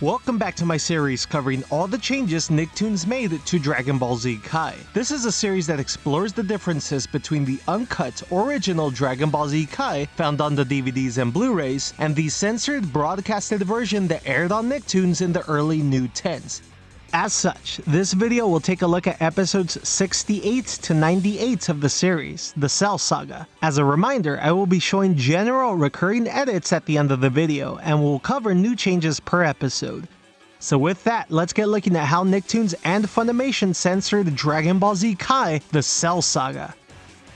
Welcome back to my series covering all the changes Nicktoons made to Dragon Ball Z Kai. This is a series that explores the differences between the uncut original Dragon Ball Z Kai found on the DVDs and Blu-rays and the censored broadcasted version that aired on Nicktoons in the early new 10s. As such, this video will take a look at episodes 68 to 98 of the series, the Cell Saga. As a reminder, I will be showing general recurring edits at the end of the video, and will cover new changes per episode. So with that, let's get looking at how Nicktoons and Funimation censored Dragon Ball Z Kai, the Cell Saga.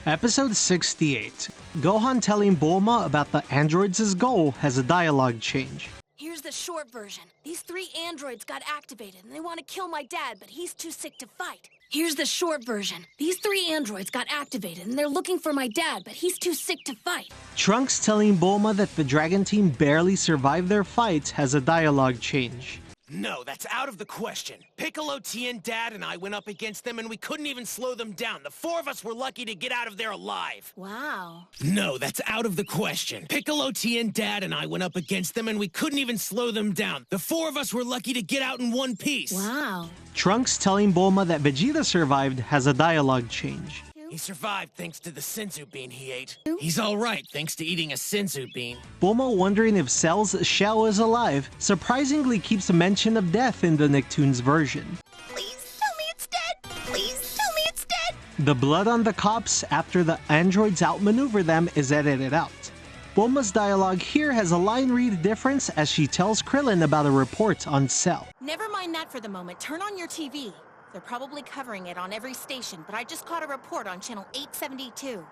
Episode 68. Gohan telling Bulma about the androids' goal has a dialogue change. Here's the short version. These 3 androids got activated and they want to kill my dad, but he's too sick to fight. Here's the short version. These 3 androids got activated and they're looking for my dad, but he's too sick to fight. Trunks telling Bulma that the Dragon Team barely survived their fight has a dialogue change. No, that's out of the question. Piccolo, Tien, Dad, and I went up against them and we couldn't even slow them down. The 4 of us were lucky to get out of there alive. Wow. No, that's out of the question. Piccolo, Tien, Dad, and I went up against them and we couldn't even slow them down. The 4 of us were lucky to get out in one piece. Wow. Trunks telling Bulma that Vegeta survived has a dialogue change. He survived thanks to the senzu bean he ate. He's alright thanks to eating a senzu bean. Bulma, wondering if Cell's shell is alive, surprisingly keeps a mention of death in the Nicktoons version. Please tell me it's dead. Please tell me it's dead. The blood on the cops after the androids outmaneuver them is edited out. Bulma's dialogue here has a line read difference as she tells Krillin about a report on Cell. Never mind that for the moment. Turn on your TV. They're probably covering it on every station, but I just caught a report on channel 872.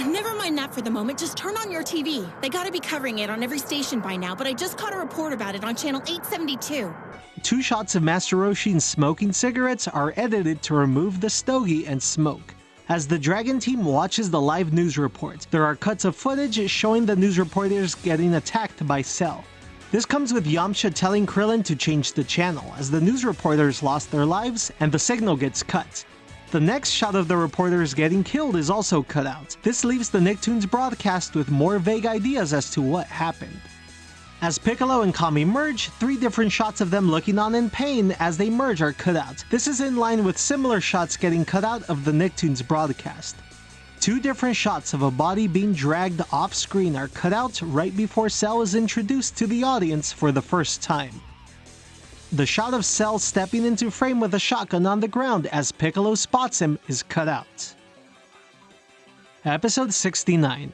Never mind that for the moment. Just turn on your TV. They gotta be covering it on every station by now, but I just caught a report about it on channel 872. 2 shots of Master Roshin smoking cigarettes are edited to remove the stogie and smoke. As the Dragon Team watches the live news report, there are cuts of footage showing the news reporters getting attacked by Cell. This comes with Yamcha telling Krillin to change the channel, as the news reporters lost their lives and the signal gets cut. The next shot of the reporters getting killed is also cut out. This leaves the Nicktoons broadcast with more vague ideas as to what happened. As Piccolo and Kami merge, 3 different shots of them looking on in pain as they merge are cut out. This is in line with similar shots getting cut out of the Nicktoons broadcast. 2 different shots of a body being dragged off screen are cut out right before Cell is introduced to the audience for the first time. The shot of Cell stepping into frame with a shotgun on the ground as Piccolo spots him is cut out. Episode 69.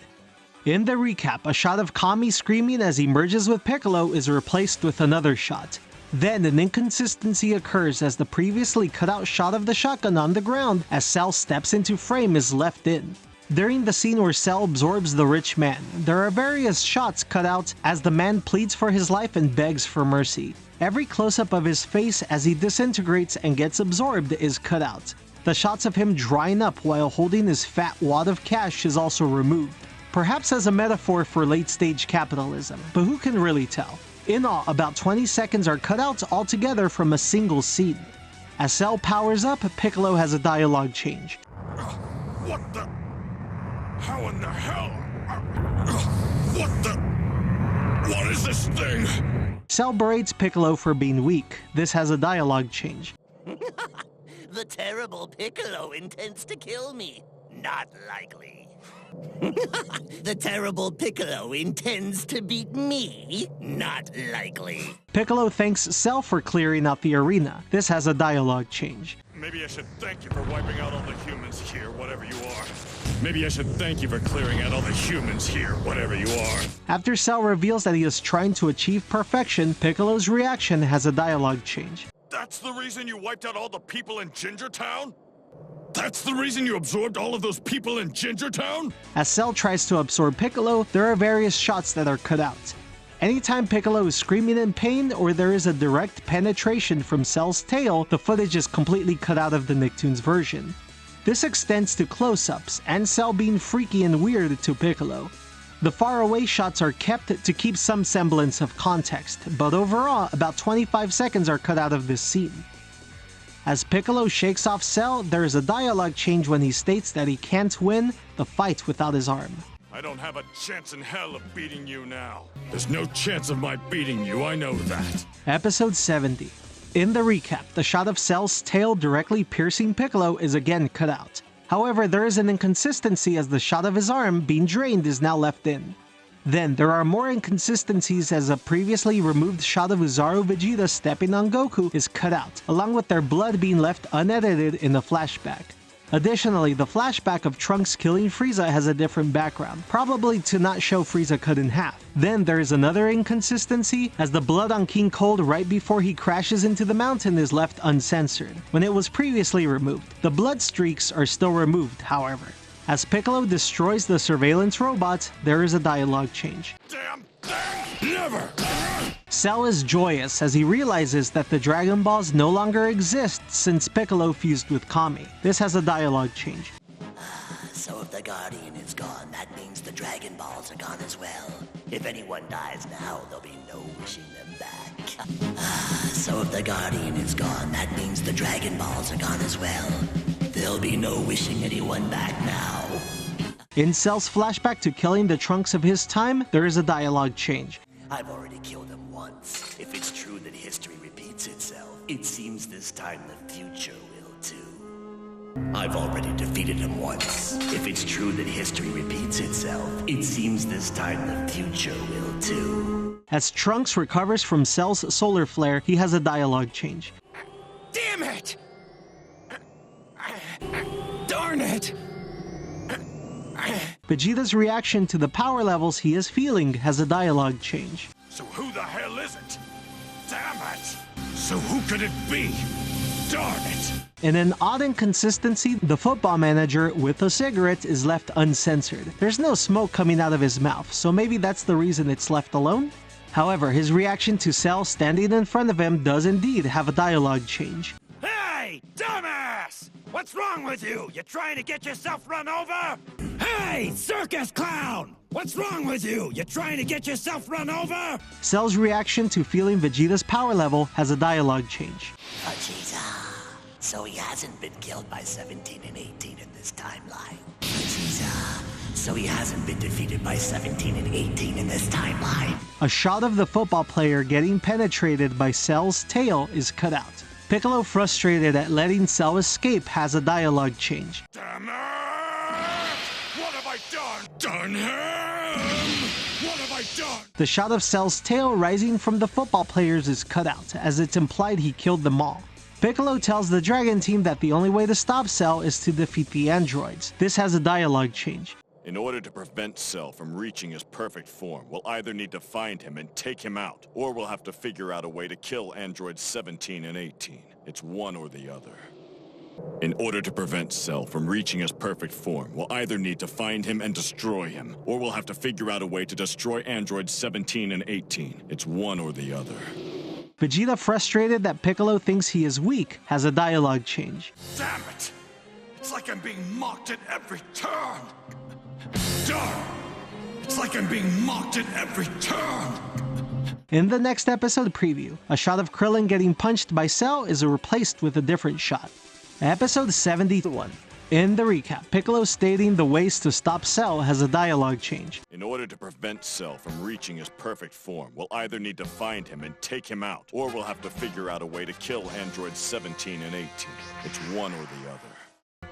In the recap, a shot of Kami screaming as he merges with Piccolo is replaced with another shot. Then an inconsistency occurs as the previously cut out shot of the shotgun on the ground as Cell steps into frame is left in. During the scene where Cell absorbs the rich man, there are various shots cut out as the man pleads for his life and begs for mercy. Every close-up of his face as he disintegrates and gets absorbed is cut out. The shots of him drying up while holding his fat wad of cash is also removed. Perhaps as a metaphor for late-stage capitalism, but who can really tell? In all, about 20 seconds are cut out altogether from a single scene. As Cell powers up, Piccolo has a dialogue change. What the? How in the hell? What the? What is this thing? Cell berates Piccolo for being weak. This has a dialogue change. The terrible Piccolo intends to kill me. Not likely. The terrible Piccolo intends to beat me? Not likely. Piccolo thanks Cell for clearing out the arena. This has a dialogue change. Maybe I should thank you for wiping out all the humans here, whatever you are. Maybe I should thank you for clearing out all the humans here, whatever you are. After Cell reveals that he is trying to achieve perfection, Piccolo's reaction has a dialogue change. That's the reason you wiped out all the people in Ginger Town? That's the reason you absorbed all of those people in Ginger Town? As Cell tries to absorb Piccolo, there are various shots that are cut out. Anytime Piccolo is screaming in pain or there is a direct penetration from Cell's tail, the footage is completely cut out of the Nicktoons version. This extends to close-ups, and Cell being freaky and weird to Piccolo. The faraway shots are kept to keep some semblance of context, but overall, about 25 seconds are cut out of this scene. As Piccolo shakes off Cell, there is a dialogue change when he states that he can't win the fight without his arm. I don't have a chance in hell of beating you now. There's no chance of my beating you, I know that. Episode 70. In the recap, the shot of Cell's tail directly piercing Piccolo is again cut out. However, there is an inconsistency as the shot of his arm being drained is now left in. Then, there are more inconsistencies as a previously removed shot of Uzaru Vegeta stepping on Goku is cut out, along with their blood being left unedited in the flashback. Additionally, the flashback of Trunks killing Frieza has a different background, probably to not show Frieza cut in half. Then there is another inconsistency, as the blood on King Cold right before he crashes into the mountain is left uncensored, when it was previously removed. The blood streaks are still removed, however. As Piccolo destroys the surveillance robots, there is a dialogue change. Damn thing! Never! Cell is joyous as he realizes that the Dragon Balls no longer exist since Piccolo fused with Kami. This has a dialogue change. So if the Guardian is gone, that means the Dragon Balls are gone as well. If anyone dies now, there'll be no wishing them back. So if the Guardian is gone, that means the Dragon Balls are gone as well. There'll be no wishing anyone back now. In Cell's flashback to killing the Trunks of his time, there is a dialogue change. I've already killed him once. If it's true that history repeats itself, it seems this time the future will too. I've already defeated him once. If it's true that history repeats itself, it seems this time the future will too. As Trunks recovers from Cell's solar flare, he has a dialogue change. Damn it! Darn it! Vegeta's reaction to the power levels he is feeling has a dialogue change. So who the hell is it? Damn it! So who could it be? Darn it! In an odd inconsistency, the football manager with a cigarette is left uncensored. There's no smoke coming out of his mouth, so maybe that's the reason it's left alone? However, his reaction to Cell standing in front of him does indeed have a dialogue change. Hey, dumbass! What's wrong with you? You trying to get yourself run over? Hey, circus clown! What's wrong with you? You trying to get yourself run over? Cell's reaction to feeling Vegeta's power level has a dialogue change. Vegeta. So he hasn't been killed by 17 and 18 in this timeline. Vegeta. So he hasn't been defeated by 17 and 18 in this timeline. A shot of the football player getting penetrated by Cell's tail is cut out. Piccolo, frustrated at letting Cell escape, has a dialogue change. Damn it! What have I done? Done him! What have I done? The shot of Cell's tail rising from the football players is cut out, as it's implied he killed them all. Piccolo tells the Dragon Team that the only way to stop Cell is to defeat the androids. This has a dialogue change. In order to prevent Cell from reaching his perfect form, we'll either need to find him and take him out, or we'll have to figure out a way to kill androids 17 and 18. It's one or the other. In order to prevent Cell from reaching his perfect form, we'll either need to find him and destroy him, or we'll have to figure out a way to destroy androids 17 and 18. It's one or the other. Vegeta, frustrated that Piccolo thinks he is weak, has a dialogue change. Damn it! It's like I'm being mocked at every turn! Darn! It's like I'm being mocked at every turn! In the next episode preview, a shot of Krillin getting punched by Cell is replaced with a different shot. Episode 71. In the recap, Piccolo stating the ways to stop Cell has a dialogue change. In order to prevent Cell from reaching his perfect form, we'll either need to find him and take him out, or we'll have to figure out a way to kill androids 17 and 18. It's one or the other.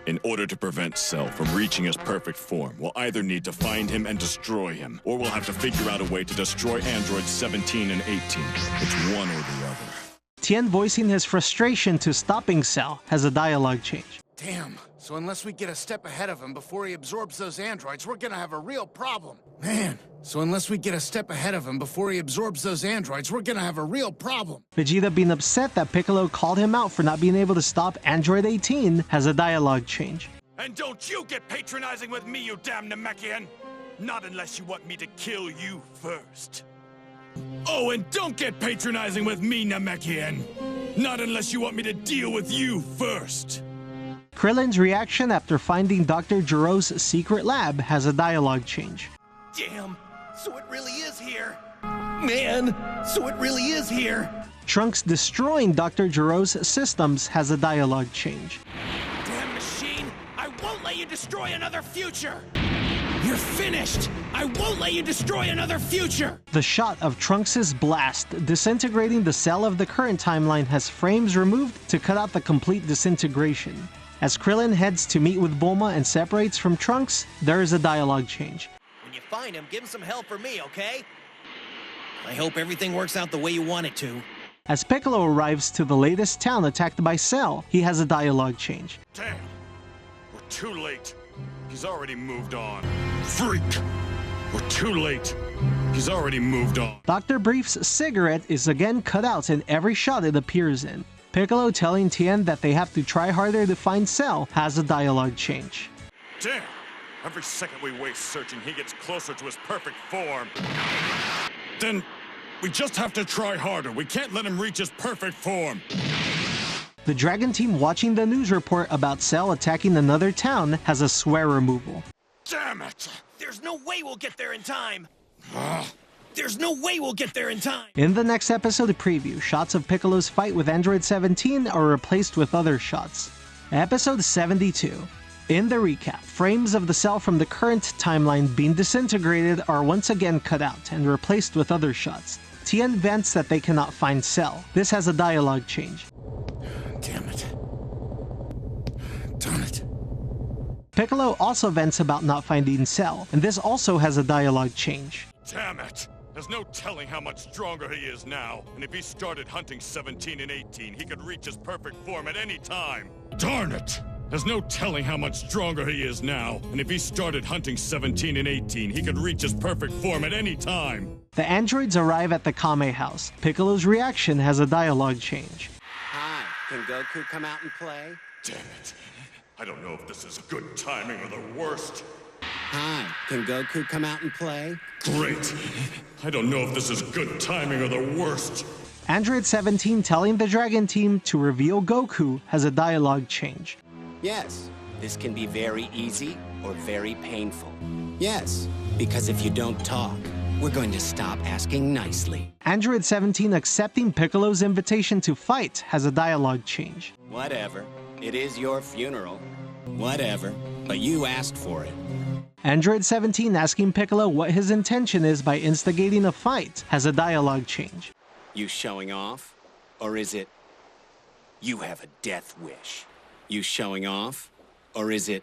In order to prevent Cell from reaching his perfect form, we'll either need to find him and destroy him, or we'll have to figure out a way to destroy androids 17 and 18. It's one or the other. Tien, voicing his frustration to stopping Cell, has a dialogue change. Damn, so unless we get a step ahead of him before he absorbs those androids, we're gonna have a real problem. Man, so unless we get a step ahead of him before he absorbs those androids, we're gonna have a real problem. Vegeta, being upset that Piccolo called him out for not being able to stop Android 18, has a dialogue change. And don't you get patronizing with me, you damn Namekian! Not unless you want me to kill you first. Oh, and don't get patronizing with me, Namekian! Not unless you want me to deal with you first. Krillin's reaction after finding Dr. Gero's secret lab has a dialogue change. Damn, so it really is here. Man, so it really is here. Trunks destroying Dr. Gero's systems has a dialogue change. Damn machine, I won't let you destroy another future. You're finished! I won't let you destroy another future! The shot of Trunks' blast disintegrating the cell of the current timeline has frames removed to cut out the complete disintegration. As Krillin heads to meet with Bulma and separates from Trunks, there is a dialogue change. When you find him, give him some help for me, okay? I hope everything works out the way you want it to. As Piccolo arrives to the latest town attacked by Cell, he has a dialogue change. Damn! We're too late. He's already moved on. Freak! We're too late. He's already moved on. Dr. Brief's cigarette is again cut out in every shot it appears in. Piccolo telling Tien that they have to try harder to find Cell has a dialogue change. Damn! Every second we waste searching, he gets closer to his perfect form. Then we just have to try harder. We can't let him reach his perfect form. The Dragon Team watching the news report about Cell attacking another town has a swear removal. Damn it! There's no way we'll get there in time! There's no way we'll get there in time! In the next episode preview, shots of Piccolo's fight with Android 17 are replaced with other shots. Episode 72. In the recap, frames of the cell from the current timeline being disintegrated are once again cut out and replaced with other shots. Tien vents that they cannot find Cell. This has a dialogue change. Damn it. Darn it. Piccolo also vents about not finding Cell, and this also has a dialogue change. Damn it! There's no telling how much stronger he is now. And if he started hunting 17 and 18, he could reach his perfect form at any time. Darn it! There's no telling how much stronger he is now. And if he started hunting 17 and 18, he could reach his perfect form at any time. The androids arrive at the Kame house. Piccolo's reaction has a dialogue change. Hi, can Goku come out and play? Damn it. I don't know if this is good timing or the worst. Hi, can Goku come out and play? Great. I don't know if this is good timing or the worst. Android 17 telling the Dragon Team to reveal Goku has a dialogue change. Yes, this can be very easy or very painful. Yes, because if you don't talk, we're going to stop asking nicely. Android 17 accepting Piccolo's invitation to fight has a dialogue change. Whatever. It is your funeral. Whatever. But you asked for it. Android 17 asking Piccolo what his intention is by instigating a fight has a dialogue change. You showing off? Or is it, you have a death wish? You showing off? Or is it,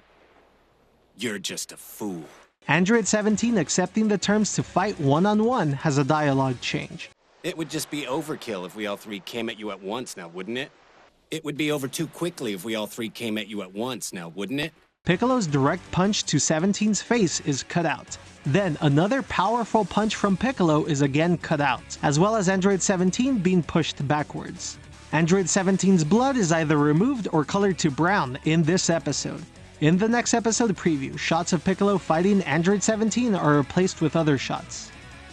you're just a fool? Android 17 accepting the terms to fight one-on-one has a dialogue change. It would just be overkill if we all three came at you at once now, wouldn't it? It would be over too quickly if we all three came at you at once now, wouldn't it? Piccolo's direct punch to 17's face is cut out. Then another powerful punch from Piccolo is again cut out, as well as Android 17 being pushed backwards. Android 17's blood is either removed or colored to brown in this episode. In the next episode preview, shots of Piccolo fighting Android 17 are replaced with other shots.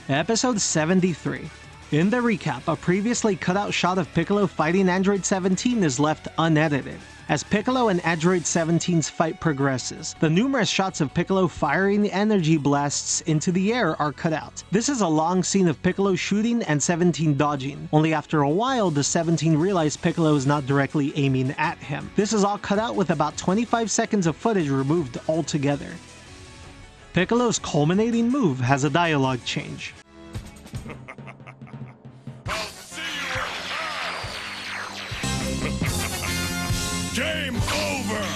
Episode 73. In the recap, a previously cut out shot of Piccolo fighting Android 17 is left unedited. As Piccolo and Android 17's fight progresses, the numerous shots of Piccolo firing energy blasts into the air are cut out. This is a long scene of Piccolo shooting and 17 dodging. Only after a while does 17 realize Piccolo is not directly aiming at him. This is all cut out with about 25 seconds of footage removed altogether. Piccolo's culminating move has a dialogue change. Game over!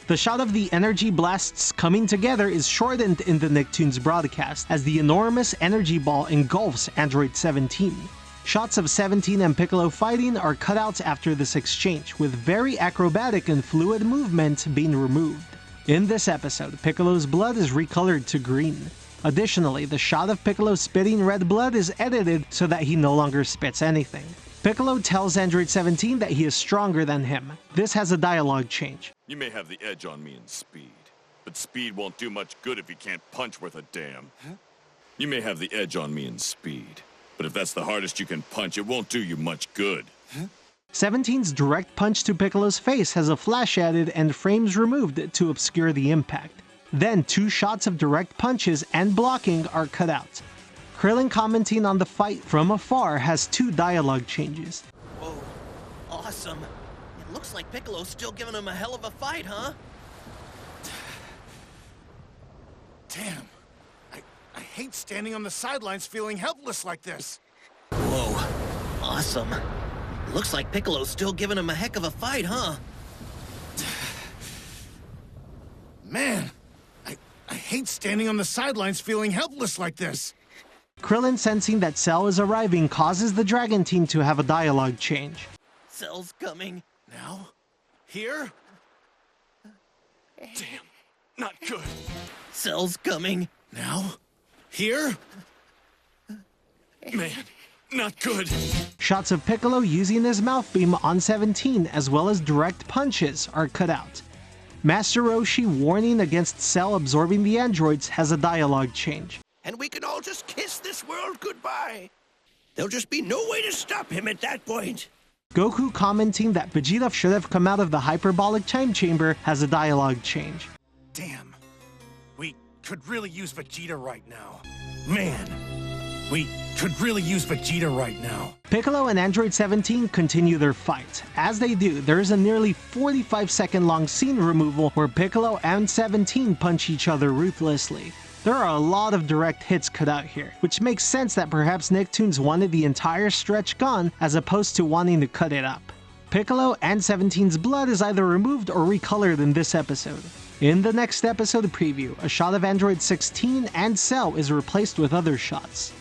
The shot of the energy blasts coming together is shortened in the Nicktoons broadcast, as the enormous energy ball engulfs Android 17. Shots of 17 and Piccolo fighting are cut out after this exchange, with very acrobatic and fluid movement being removed. In this episode, Piccolo's blood is recolored to green. Additionally, the shot of Piccolo spitting red blood is edited so that he no longer spits anything. Piccolo tells Android 17 that he is stronger than him. This has a dialogue change. You may have the edge on me in speed, but speed won't do much good if you can't punch worth a damn. Huh? You may have the edge on me in speed, but if that's the hardest you can punch, it won't do you much good. Huh? 17's direct punch to Piccolo's face has a flash added and frames removed to obscure the impact. Then 2 shots of direct punches and blocking are cut out. Krillin commenting on the fight from afar has 2 dialogue changes. Whoa, awesome. It looks like Piccolo's still giving him a hell of a fight, huh? Damn. I hate standing on the sidelines feeling helpless like this. Whoa. Awesome. Looks like Piccolo's still giving him a heck of a fight, huh? Man, I hate standing on the sidelines feeling helpless like this. Krillin, sensing that Cell is arriving, causes the Dragon Team to have a dialogue change. Cell's coming. Now? Here? Damn, not good. Cell's coming. Now? Here? Man, not good. Shots of Piccolo using his mouth beam on 17 as well as direct punches are cut out. Master Roshi warning against Cell absorbing the androids has a dialogue change. And we can all just kiss this world goodbye. There'll just be no way to stop him at that point. Goku commenting that Vegeta should have come out of the hyperbolic time chamber has a dialogue change. Damn. We could really use Vegeta right now. Man, we could really use Vegeta right now. Piccolo and Android 17 continue their fight. As they do, there is a nearly 45-second long scene removal where Piccolo and 17 punch each other ruthlessly. There are a lot of direct hits cut out here, which makes sense that perhaps Nicktoons wanted the entire stretch gone as opposed to wanting to cut it up. Piccolo and 17's blood is either removed or recolored in this episode. In the next episode preview, a shot of Android 16 and Cell is replaced with other shots.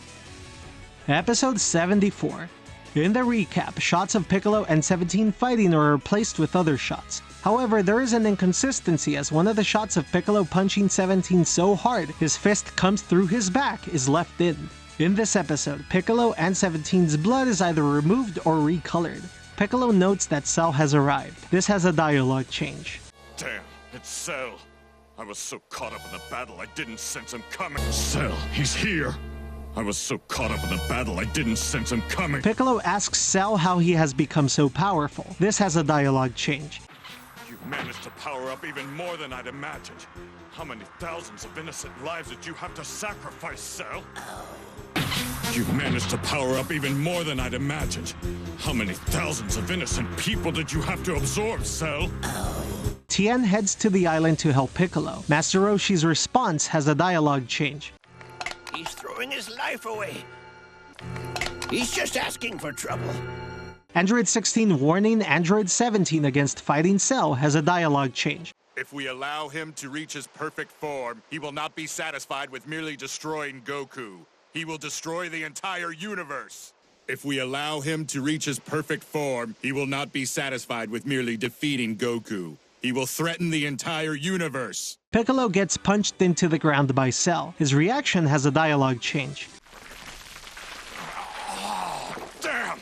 Episode 74. In the recap, shots of Piccolo and 17 fighting are replaced with other shots. However, there is an inconsistency as one of the shots of Piccolo punching 17 so hard his fist comes through his back is left in. In this episode, Piccolo and 17's blood is either removed or recolored. Piccolo notes that Cell has arrived. This has a dialogue change. Damn, it's Cell. I was so caught up in the battle I didn't sense him coming. Cell, he's here. I was so caught up in the battle I didn't sense him coming. Piccolo asks Cell how he has become so powerful. This has a dialogue change. You've managed to power up even more than I'd imagined. How many thousands of innocent lives did you have to sacrifice, Cell? You've managed to power up even more than I'd imagined. How many thousands of innocent people did you have to absorb, Cell? Tien heads to the island to help Piccolo. Master Roshi's response has a dialogue change. He's throwing his life away. He's just asking for trouble. Android 16 warning Android 17 against fighting Cell has a dialogue change. If we allow him to reach his perfect form, he will not be satisfied with merely destroying Goku. He will destroy the entire universe. If we allow him to reach his perfect form, he will not be satisfied with merely defeating Goku. He will threaten the entire universe. Piccolo gets punched into the ground by Cell. His reaction has a dialogue change. Damn!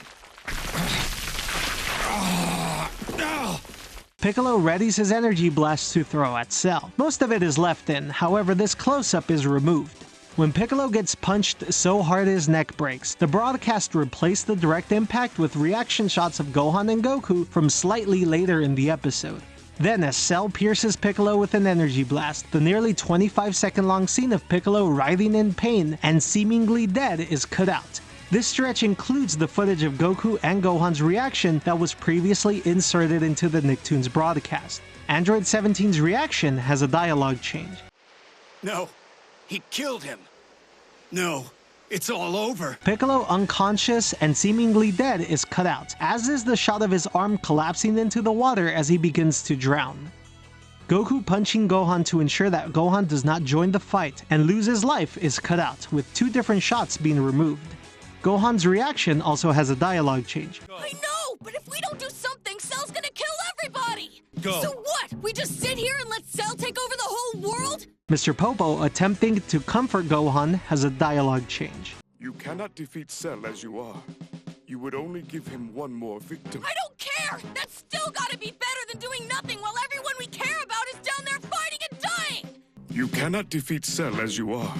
Piccolo readies his energy blast to throw at Cell. Most of it is left in, however this close-up is removed. When Piccolo gets punched so hard his neck breaks, the broadcast replaced the direct impact with reaction shots of Gohan and Goku from slightly later in the episode. Then as Cell pierces Piccolo with an energy blast, the nearly 25-second long scene of Piccolo writhing in pain and seemingly dead is cut out. This stretch includes the footage of Goku and Gohan's reaction that was previously inserted into the Nicktoons broadcast. Android 17's reaction has a dialogue change. No, he killed him. No, it's all over. Piccolo unconscious and seemingly dead is cut out, as is the shot of his arm collapsing into the water as he begins to drown. Goku punching Gohan to ensure that Gohan does not join the fight and lose his life is cut out, with two different shots being removed. Gohan's reaction also has a dialogue change. I know, but if we don't do something, Cell's gonna kill everybody! Go. So what? We just sit here and let Cell take over the whole world? Mr. Popo, attempting to comfort Gohan, has a dialogue change. You cannot defeat Cell as you are. You would only give him one more victim. I don't care! That's still gotta be better than doing nothing while everyone we care about is down there fighting and dying! You cannot defeat Cell as you are.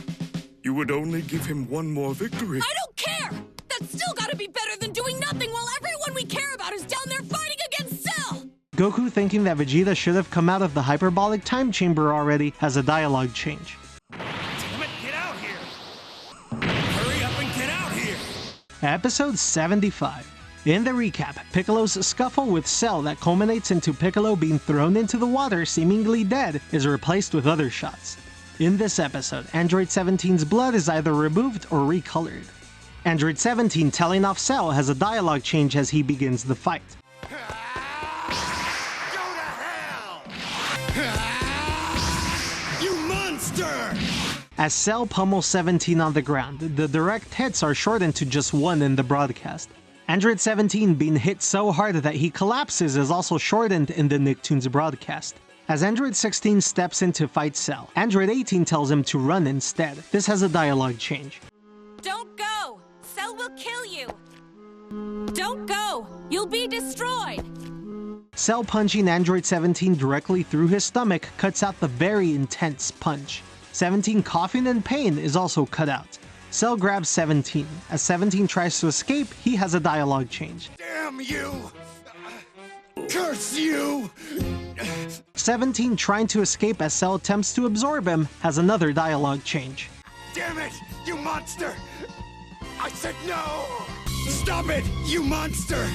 You would only give him one more victory. I don't care! That's still gotta be better than doing nothing while everyone we care about is down there fighting against Cell! Goku, thinking that Vegeta should have come out of the hyperbolic time chamber already, has a dialogue change. Damn it, get out here! Hurry up and get out here! Episode 75. In the recap, Piccolo's scuffle with Cell that culminates into Piccolo being thrown into the water seemingly dead is replaced with other shots. In this episode, Android 17's blood is either removed or recolored. Android 17 telling off Cell has a dialogue change as he begins the fight. Go to hell! You monster! As Cell pummels 17 on the ground, the direct hits are shortened to just 1 in the broadcast. Android 17 being hit so hard that he collapses is also shortened in the Nicktoons broadcast. As Android 16 steps in to fight Cell, Android 18 tells him to run instead. This has a dialogue change. Don't go! Cell will kill you! Don't go! You'll be destroyed! Cell punching Android 17 directly through his stomach cuts out the very intense punch. 17 coughing in pain is also cut out. Cell grabs 17. As 17 tries to escape, he has a dialogue change. Damn you! Curse you! 17 trying to escape as Cell attempts to absorb him has another dialogue change. Damn it, you monster! I said no! Stop it, you monster!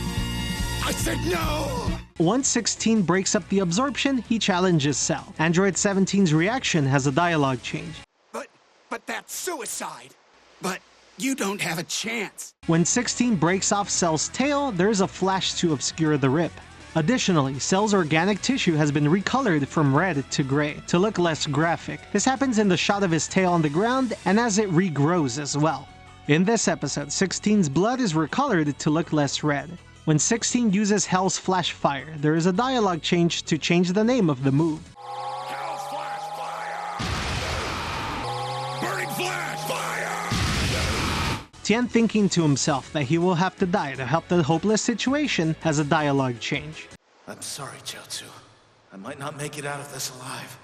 I said no! Once 16 breaks up the absorption, he challenges Cell. Android 17's reaction has a dialogue change. But that's suicide! But you don't have a chance! When 16 breaks off Cell's tail, there's a flash to obscure the rip. Additionally, Cell's organic tissue has been recolored from red to gray to look less graphic. This happens in the shot of his tail on the ground and as it regrows as well. In this episode, 16's blood is recolored to look less red. When 16 uses Hell's Flash Fire, there is a dialogue change to change the name of the move. Hell's Flash Fire! Burning Flash Fire! Tien, thinking to himself that he will have to die to help the hopeless situation, has a dialogue change. I'm sorry, Chiaotzu. I might not make it out of this alive.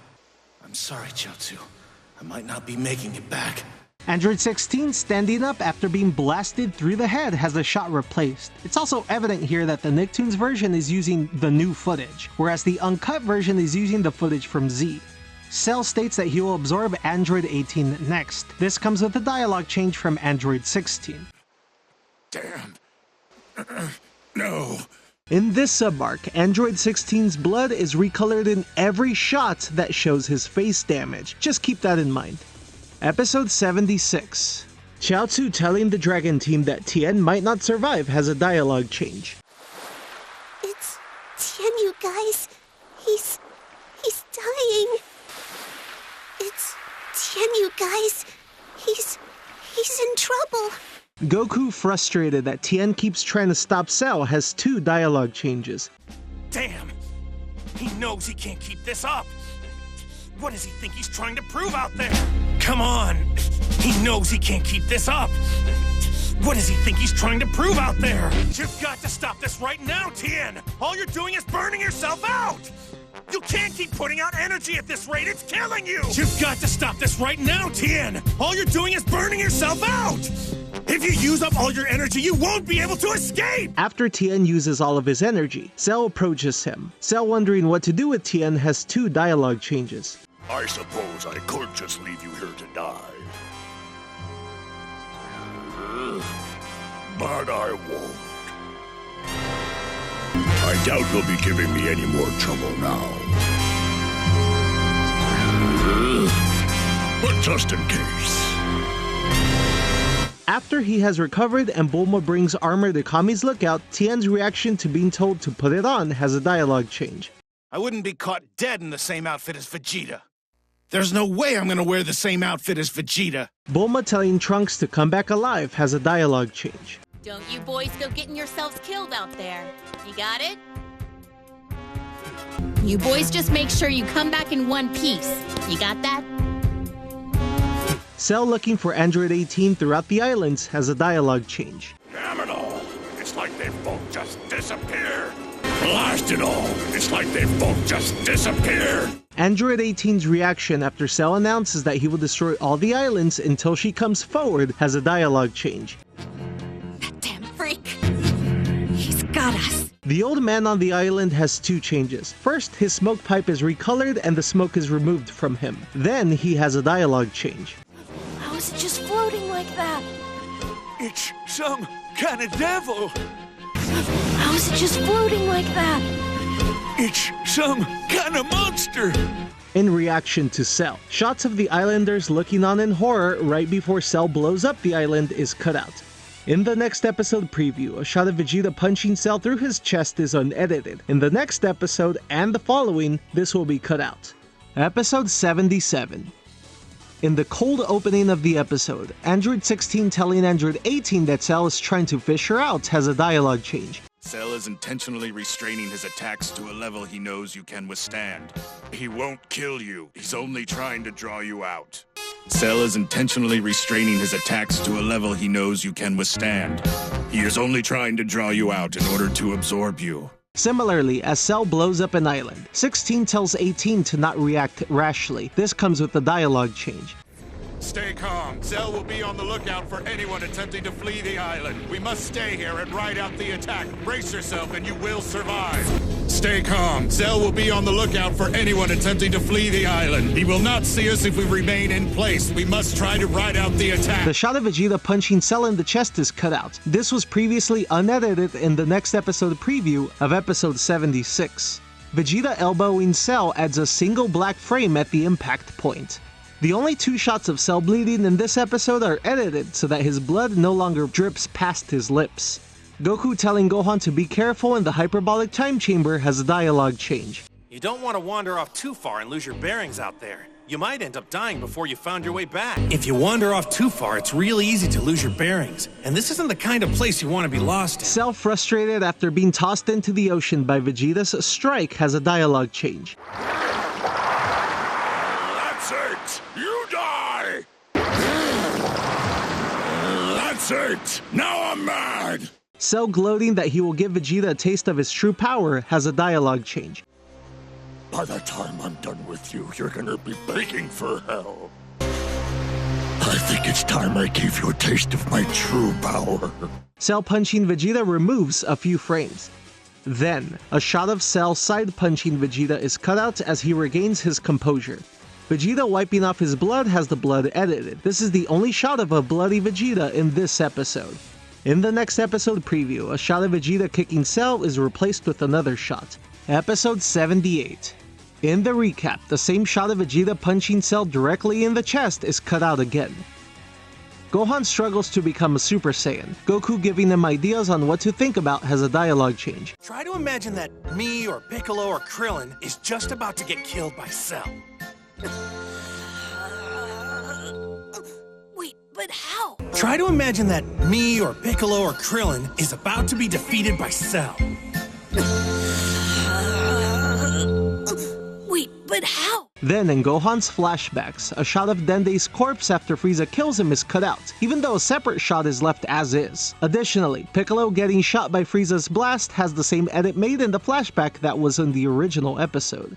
I'm sorry, Chiaotzu. I might not be making it back. Android 16 standing up after being blasted through the head has the shot replaced. It's also evident here that the Nicktoons version is using the new footage, whereas the uncut version is using the footage from Z. Cell states that he will absorb Android 18 next. This comes with a dialogue change from Android 16. Damn. No. In this sub-arc, Android 16's blood is recolored in every shot that shows his face damage. Just keep that in mind. Episode 76. Chiaotzu telling the Dragon Team that Tien might not survive has a dialogue change. It's Tien, you guys. He's dying. It's Tien, you guys. He's in trouble. Goku, frustrated that Tien keeps trying to stop Cell, has 2 dialogue changes. Damn. He knows he can't keep this up. What does he think he's trying to prove out there? Come on! He knows he can't keep this up! What does he think he's trying to prove out there? You've got to stop this right now, Tien! All you're doing is burning yourself out! You can't keep putting out energy at this rate, it's killing you! You've got to stop this right now, Tien! All you're doing is burning yourself out! If you use up all your energy, you won't be able to escape! After Tien uses all of his energy, Cell approaches him. Cell, wondering what to do with Tien, has 2 dialogue changes. I suppose I could just leave you here to die. But I won't. I doubt you'll be giving me any more trouble now. But just in case. After he has recovered and Bulma brings armor to Kami's lookout, Tien's reaction to being told to put it on has a dialogue change. I wouldn't be caught dead in the same outfit as Vegeta. There's no way I'm gonna wear the same outfit as Vegeta. Bulma telling Trunks to come back alive has a dialogue change. Don't you boys go getting yourselves killed out there. You got it? You boys just make sure you come back in one piece. You got that? Cell, looking for Android 18 throughout the islands, has a dialogue change. Damn it all! It's like they've both just disappeared! Blast it all! It's like they've both just disappeared! Android 18's reaction after Cell announces that he will destroy all the islands until she comes forward has a dialogue change. That damn freak! He's got us! The old man on the island has 2 changes. First, his smoke pipe is recolored and the smoke is removed from him. Then he has a dialogue change. How is it just floating like that? It's some kind of devil! How is it just floating like that? It's some kind of monster! in reaction to Cell. Shots of the islanders looking on in horror right before Cell blows up the island is cut out. In the next episode preview, a shot of Vegeta punching Cell through his chest is unedited. In the next episode and the following, this will be cut out. Episode 77. In the cold opening of the episode, Android 16 telling Android 18 that Cell is trying to fish her out has a dialogue change. Cell is intentionally restraining his attacks to a level he knows you can withstand. He won't kill you. He's only trying to draw you out. Cell is intentionally restraining his attacks to a level he knows you can withstand. He is only trying to draw you out in order to absorb you. Similarly, as Cell blows up an island, 16 tells 18 to not react rashly. This comes with a dialogue change. Stay calm. Cell will be on the lookout for anyone attempting to flee the island. We must stay here and ride out the attack. Brace yourself and you will survive. Stay calm. Cell will be on the lookout for anyone attempting to flee the island. He will not see us if we remain in place. We must try to ride out the attack. The shot of Vegeta punching Cell in the chest is cut out. This was previously unedited in the next episode preview of episode 76. Vegeta elbowing Cell adds a single black frame at the impact point. The only 2 shots of Cell bleeding in this episode are edited so that his blood no longer drips past his lips. Goku telling Gohan to be careful in the hyperbolic time chamber has a dialogue change. You don't want to wander off too far and lose your bearings out there. You might end up dying before you found your way back. If you wander off too far, it's really easy to lose your bearings. And this isn't the kind of place you want to be lost in. Cell, frustrated after being tossed into the ocean by Vegeta's strike, has a dialogue change. That's it! You die! That's it! Now I'm mad! Cell, gloating that he will give Vegeta a taste of his true power, has a dialogue change. By the time I'm done with you, you're gonna be begging for help. I think it's time I gave you a taste of my true power. Cell punching Vegeta removes a few frames. Then, a shot of Cell side punching Vegeta is cut out as he regains his composure. Vegeta wiping off his blood has the blood edited. This is the only shot of a bloody Vegeta in this episode. In the next episode preview, a shot of Vegeta kicking Cell is replaced with another shot. Episode 78. In the recap, the same shot of Vegeta punching Cell directly in the chest is cut out again. Gohan struggles to become a Super Saiyan. Goku giving him ideas on what to think about has a dialogue change. Try to imagine that me or Piccolo or Krillin is just about to get killed by Cell. Wait, but how? Try to imagine that me or Piccolo or Krillin is about to be defeated by Cell. Wait, but how? Then, in Gohan's flashbacks, a shot of Dende's corpse after Frieza kills him is cut out, even though a separate shot is left as is. Additionally, Piccolo getting shot by Frieza's blast has the same edit made in the flashback that was in the original episode.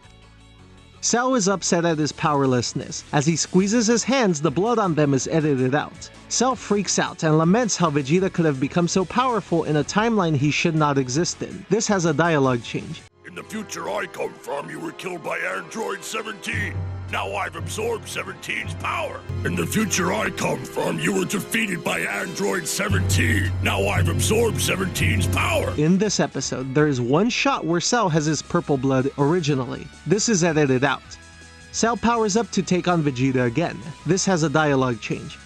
Cell is upset at his powerlessness. As he squeezes his hands, the blood on them is edited out. Cell freaks out and laments how Vegeta could have become so powerful in a timeline he should not exist in. This has a dialogue change. In the future I come from, you were killed by Android 17. Now I've absorbed 17's power. In the future I come from, you were defeated by Android 17. Now I've absorbed 17's power. In this episode, there is one shot where Cell has his purple blood originally. This is edited out. Cell powers up to take on Vegeta again. This has a dialogue change.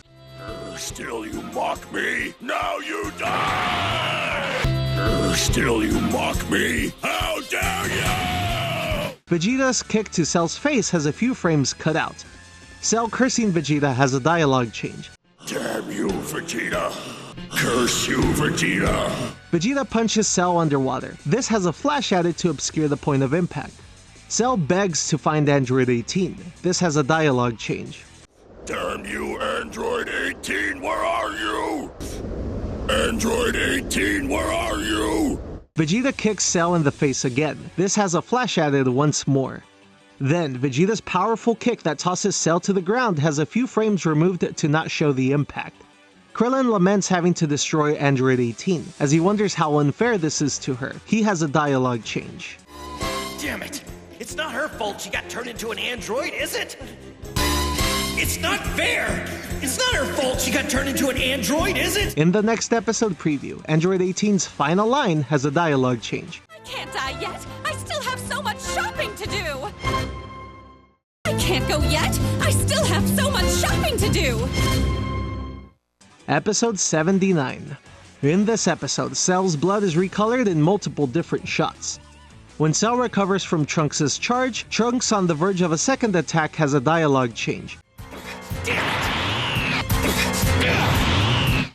Still you mock me? Now you die! Still you mock me? How dare you! Vegeta's kick to Cell's face has a few frames cut out. Cell cursing Vegeta has a dialogue change. Damn you, Vegeta! Curse you, Vegeta! Vegeta punches Cell underwater. This has a flash added to obscure the point of impact. Cell begs to find Android 18. This has a dialogue change. Damn you, Android 18, where are you? Android 18, where are you? Vegeta kicks Cell in the face again. This has a flash added once more. Then, Vegeta's powerful kick that tosses Cell to the ground has a few frames removed to not show the impact. Krillin laments having to destroy Android 18, as he wonders how unfair this is to her. He has a dialogue change. Damn it! It's not her fault she got turned into an android, is it? It's not fair! It's not her fault she got turned into an android, is it? In the next episode preview, Android 18's final line has a dialogue change. I can't die yet! I still have so much shopping to do! can't go yet! I still have so much shopping to do! Episode 79. In this episode, Cell's blood is recolored in multiple different shots. When Cell recovers from Trunks' charge, Trunks on the verge of a second attack has a dialogue change.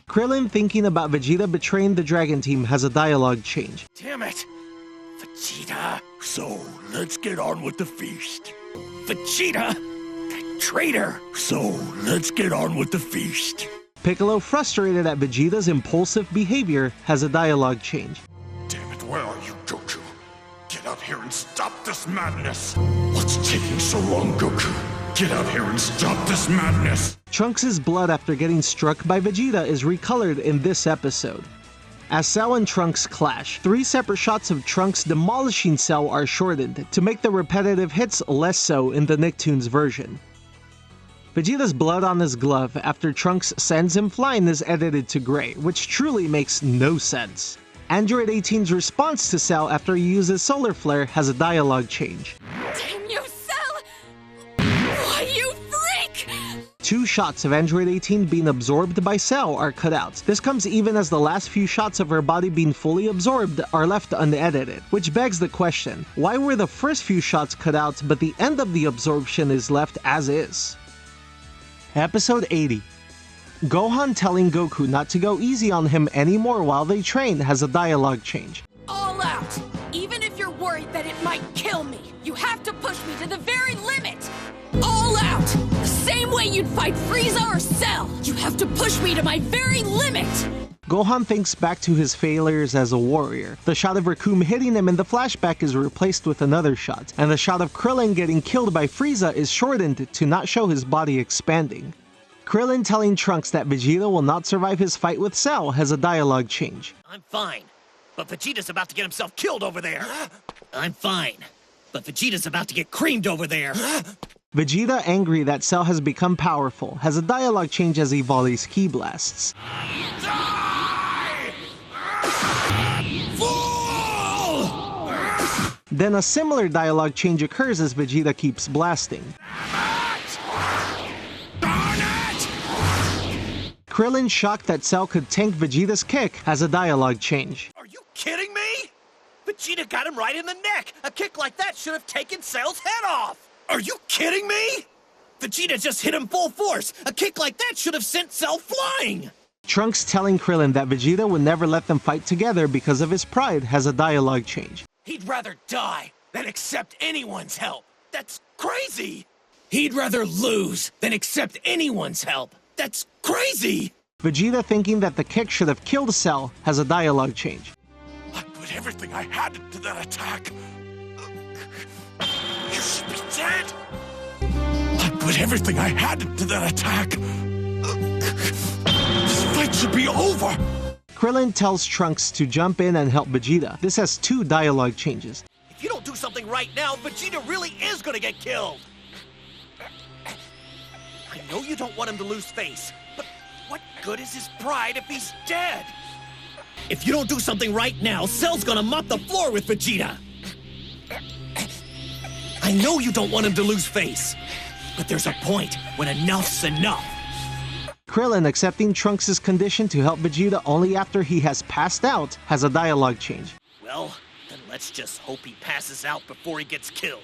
Krillin thinking about Vegeta betraying the Dragon Team has a dialogue change. Damn it! Vegeta! So, let's get on with the feast. Vegeta! That traitor! So, let's get on with the feast. Piccolo, frustrated at Vegeta's impulsive behavior, has a dialogue change. Damn it, where are you, Goku? Get out here and stop this madness! What's taking so long, Goku? Get out here and stop this madness! Trunks' blood after getting struck by Vegeta is recolored in this episode. As Cell and Trunks clash, 3 separate shots of Trunks demolishing Cell are shortened to make the repetitive hits less so in the Nicktoons version. Vegeta's blood on his glove after Trunks sends him flying is edited to gray, which truly makes no sense. Android 18's response to Cell after he uses Solar Flare has a dialogue change. Damn you, Cell! Why, you freak! 2 shots of Android 18 being absorbed by Cell are cut out. This comes even as the last few shots of her body being fully absorbed are left unedited, which begs the question, why were the first few shots cut out but the end of the absorption is left as is? Episode 80. Gohan telling Goku not to go easy on him anymore while they train has a dialogue change. All out! Even if you're worried that it might kill me, you have to push me to the very limit! All out! The same way you'd fight Frieza or Cell! You have to push me to my very limit! Gohan thinks back to his failures as a warrior. The shot of Recoome hitting him in the flashback is replaced with another shot, and the shot of Krillin getting killed by Frieza is shortened to not show his body expanding. Krillin telling Trunks that Vegeta will not survive his fight with Cell has a dialogue change. I'm fine, but Vegeta's about to get himself killed over there. I'm fine, but Vegeta's about to get creamed over there. Vegeta, angry that Cell has become powerful, has a dialogue change as he volleys ki blasts. Then a similar dialogue change occurs as Vegeta keeps blasting. Krillin, shocked that Cell could tank Vegeta's kick, has a dialogue change. Are you kidding me? Vegeta got him right in the neck. A kick like that should have taken Cell's head off. Are you kidding me? Vegeta just hit him full force. A kick like that should have sent Cell flying. Trunks telling Krillin that Vegeta would never let them fight together because of his pride has a dialogue change. He'd rather die than accept anyone's help. That's crazy! He'd rather lose than accept anyone's help. That's crazy! Vegeta, thinking that the kick should have killed Cell, has a dialogue change. I put everything I had into that attack. You should be dead. I put everything I had into that attack. This fight should be over. Krillin tells Trunks to jump in and help Vegeta. This has 2 dialogue changes. If you don't do something right now, Vegeta really is gonna get killed. I know you don't want him to lose face, but what good is his pride if he's dead? If you don't do something right now, Cell's gonna mop the floor with Vegeta. I know you don't want him to lose face, but there's a point when enough's enough. Krillin, accepting Trunks' condition to help Vegeta only after he has passed out, has a dialogue change. Well, then let's just hope he passes out before he gets killed.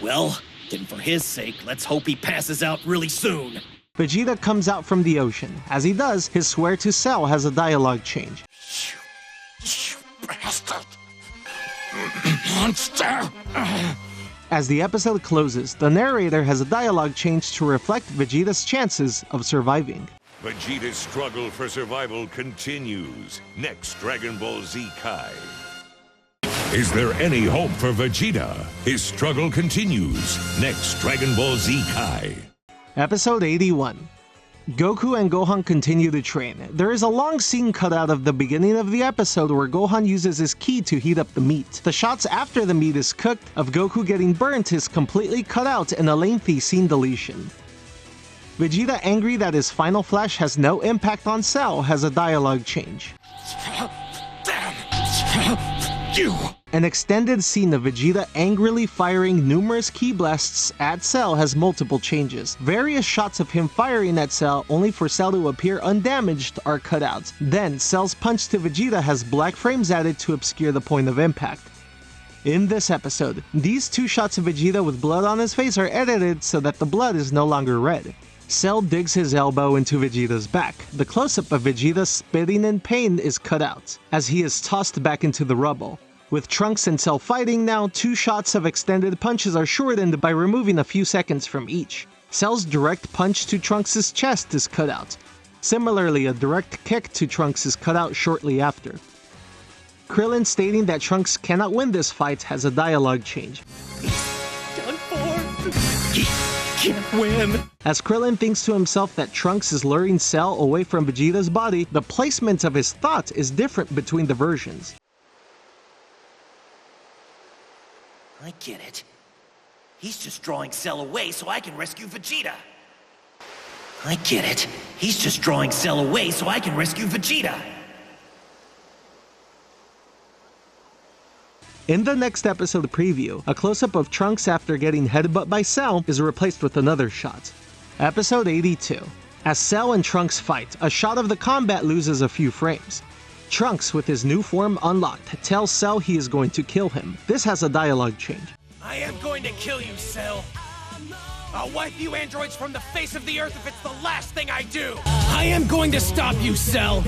Well, then for his sake, let's hope he passes out really soon. Vegeta comes out from the ocean. As he does, his swear to Cell has a dialogue change. You bastard! Monster! As the episode closes, the narrator has a dialogue change to reflect Vegeta's chances of surviving. Vegeta's struggle for survival continues. Next, Dragon Ball Z Kai. Is there any hope for Vegeta? His struggle continues. Next, Dragon Ball Z Kai. Episode 81. Goku and Gohan continue to train. There is a long scene cut out of the beginning of the episode where Gohan uses his ki to heat up the meat. The shots after the meat is cooked of Goku getting burnt is completely cut out in a lengthy scene deletion. Vegeta, angry that his final flash has no impact on Cell, has a dialogue change. Damn! You! An extended scene of Vegeta angrily firing numerous ki blasts at Cell has multiple changes. Various shots of him firing at Cell only for Cell to appear undamaged are cut out. Then, Cell's punch to Vegeta has black frames added to obscure the point of impact. In this episode, these two shots of Vegeta with blood on his face are edited so that the blood is no longer red. Cell digs his elbow into Vegeta's back. The close-up of Vegeta spitting in pain is cut out, as he is tossed back into the rubble. With Trunks and Cell fighting now, two shots of extended punches are shortened by removing a few seconds from each. Cell's direct punch to Trunks' chest is cut out. Similarly, a direct kick to Trunks is cut out shortly after. Krillin stating that Trunks cannot win this fight has a dialogue change. Done for. He can't win. As Krillin thinks to himself that Trunks is luring Cell away from Vegeta's body, the placement of his thought is different between the versions. I get it. He's just drawing Cell away so I can rescue Vegeta. I get it. He's just drawing Cell away so I can rescue Vegeta. In the next episode preview, a close-up of Trunks after getting headbutt by Cell is replaced with another shot. Episode 82. As Cell and Trunks fight, a shot of the combat loses a few frames. Trunks, with his new form unlocked, tells Cell he is going to kill him. This has a dialogue change. I am going to kill you, Cell. I'll wipe you androids from the face of the Earth if it's the last thing I do. I am going to stop you, Cell.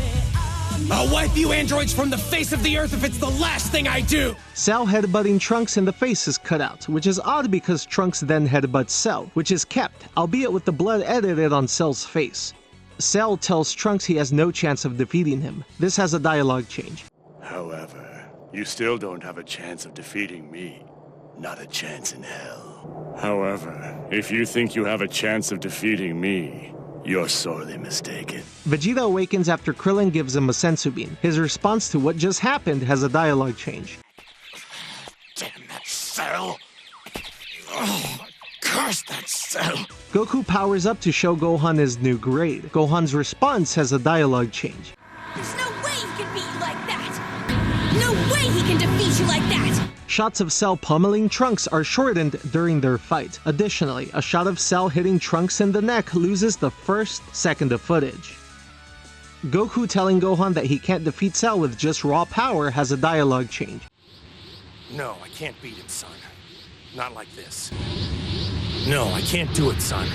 I'll wipe you androids from the face of the Earth if it's the last thing I do. Cell headbutting Trunks in the face is cut out, which is odd because Trunks then headbutts Cell, which is kept, albeit with the blood edited on Cell's face. Cell tells Trunks he has no chance of defeating him. This has a dialogue change. However, you still don't have a chance of defeating me. Not a chance in hell. However, if you think you have a chance of defeating me, you're sorely mistaken. Vegeta awakens after Krillin gives him a sensu bean. His response to what just happened has a dialogue change. Damn that Cell! Oh, curse that Cell! Goku powers up to show Gohan his new grade. Gohan's response has a dialogue change. There's no way he can beat you like that! No way he can defeat you like that! Shots of Cell pummeling Trunks are shortened during their fight. Additionally, a shot of Cell hitting Trunks in the neck loses the first second of footage. Goku telling Gohan that he can't defeat Cell with just raw power has a dialogue change. No, I can't beat him, son. Not like this. No, I can't do it, son.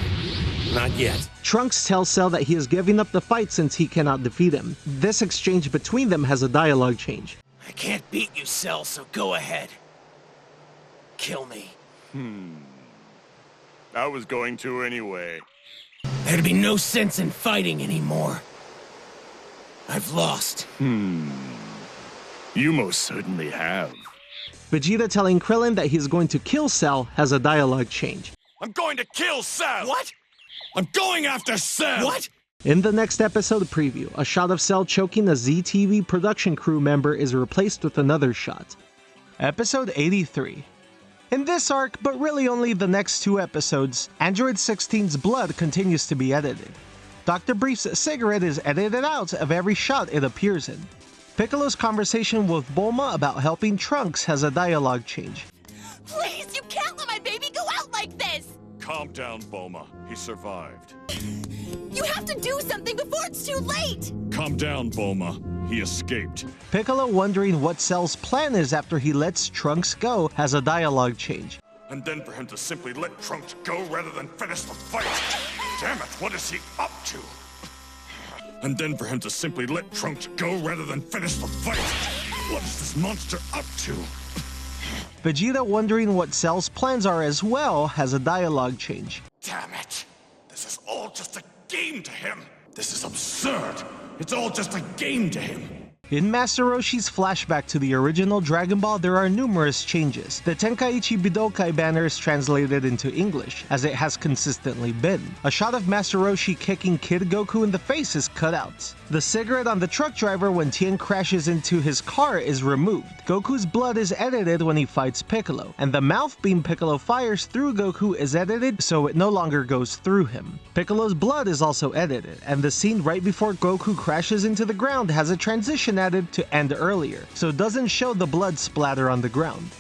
Not yet. Trunks tells Cell that he is giving up the fight since he cannot defeat him. This exchange between them has a dialogue change. I can't beat you, Cell, so go ahead. Kill me. I was going to anyway. There'd be no sense in fighting anymore. I've lost. You most certainly have. Vegeta telling Krillin that he's going to kill Cell has a dialogue change. I'm going to kill Cell! What? I'm going after Cell! What? In the next episode preview, a shot of Cell choking a ZTV production crew member is replaced with another shot. Episode 83. In this arc, but really only the next two episodes, Android 16's blood continues to be edited. Dr. Brief's cigarette is edited out of every shot it appears in. Piccolo's conversation with Bulma about helping Trunks has a dialogue change. Please, you can't let my baby go out like this! Calm down, Bulma. He survived. You have to do something before it's too late! Calm down, Bulma. He escaped. Piccolo wondering what Cell's plan is after he lets Trunks go has a dialogue change. And then for him to simply let Trunks go rather than finish the fight. Damn it, what is he up to? And then for him to simply let Trunks go rather than finish the fight. What is this monster up to? Vegeta wondering what Cell's plans are as well has a dialogue change. Damn it! This is all just a game to him! This is absurd! It's all just a game to him! In Master Roshi's flashback to the original Dragon Ball, there are numerous changes. The Tenkaichi Budokai banner is translated into English, as it has consistently been. A shot of Master Roshi kicking Kid Goku in the face is cut out. The cigarette on the truck driver when Tien crashes into his car is removed. Goku's blood is edited when he fights Piccolo, and the mouth beam Piccolo fires through Goku is edited so it no longer goes through him. Piccolo's blood is also edited, and the scene right before Goku crashes into the ground has a transition added to end earlier, so it doesn't show the blood splatter on the ground.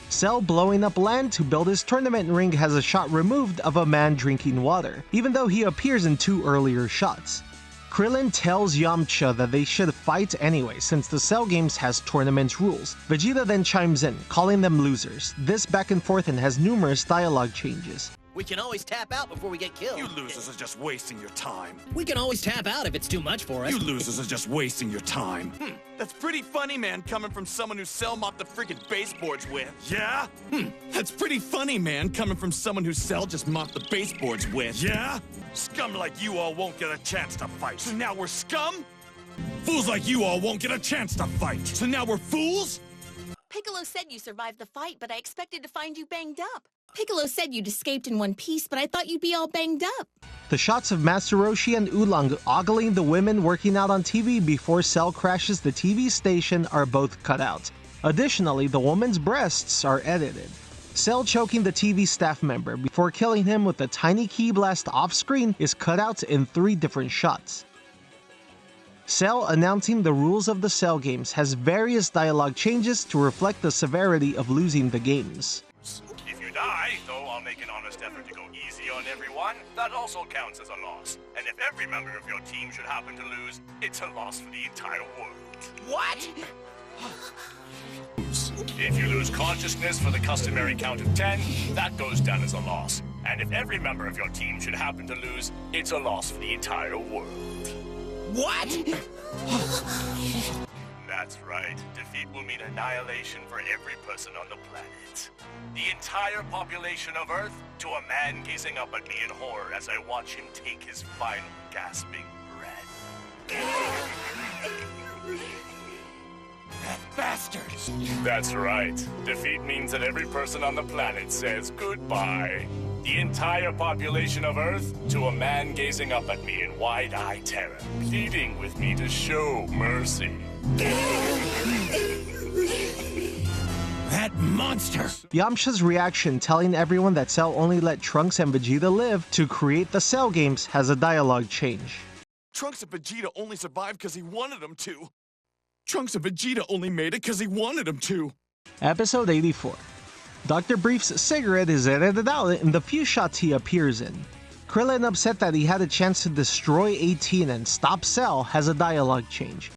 Cell blowing up land to build his tournament ring has a shot removed of a man drinking water, even though he appears in 2 earlier shots. Krillin tells Yamcha that they should fight anyway since the Cell Games has tournament rules. Vegeta then chimes in, calling them losers. This back and forth and has numerous dialogue changes. We can always tap out before we get killed. You losers are just wasting your time. We can always tap out if it's too much for us. You losers are just wasting your time. That's pretty funny, man, coming from someone who Cell mopped the freaking baseboards with. Yeah? That's pretty funny, man, coming from someone who Cell just mopped the baseboards with. Yeah? Scum like you all won't get a chance to fight. So now we're scum? Fools like you all won't get a chance to fight. So now we're fools? Piccolo said you survived the fight, but I expected to find you banged up. Piccolo said you'd escaped in one piece, but I thought you'd be all banged up. The shots of Master Roshi and Oolong ogling the women working out on TV before Cell crashes the TV station are both cut out. Additionally, the woman's breasts are edited. Cell choking the TV staff member before killing him with a tiny ki blast off-screen is cut out in 3 different shots. Cell announcing the rules of the Cell Games has various dialogue changes to reflect the severity of losing the games. If you die, though I'll make an honest effort to go easy on everyone, that also counts as a loss. And if every member of your team should happen to lose, it's a loss for the entire world. What? If you lose consciousness for the customary count of 10, that goes down as a loss. And if every member of your team should happen to lose, it's a loss for the entire world. What? That's right. Defeat will mean annihilation for every person on the planet. The entire population of Earth, to a man gazing up at me in horror as I watch him take his final gasping breath. That bastard! That's right. Defeat means that every person on the planet says goodbye. The entire population of Earth, to a man gazing up at me in wide-eyed terror, pleading with me to show mercy. That monster! Yamcha's reaction telling everyone that Cell only let Trunks and Vegeta live to create the Cell Games has a dialogue change. Trunks and Vegeta only survived because he wanted them to. Trunks and Vegeta only made it because he wanted them to. Episode 84. Dr. Brief's cigarette is edited out in the few shots he appears in. Krillin, upset that he had a chance to destroy 18 and stop Cell, has a dialogue change.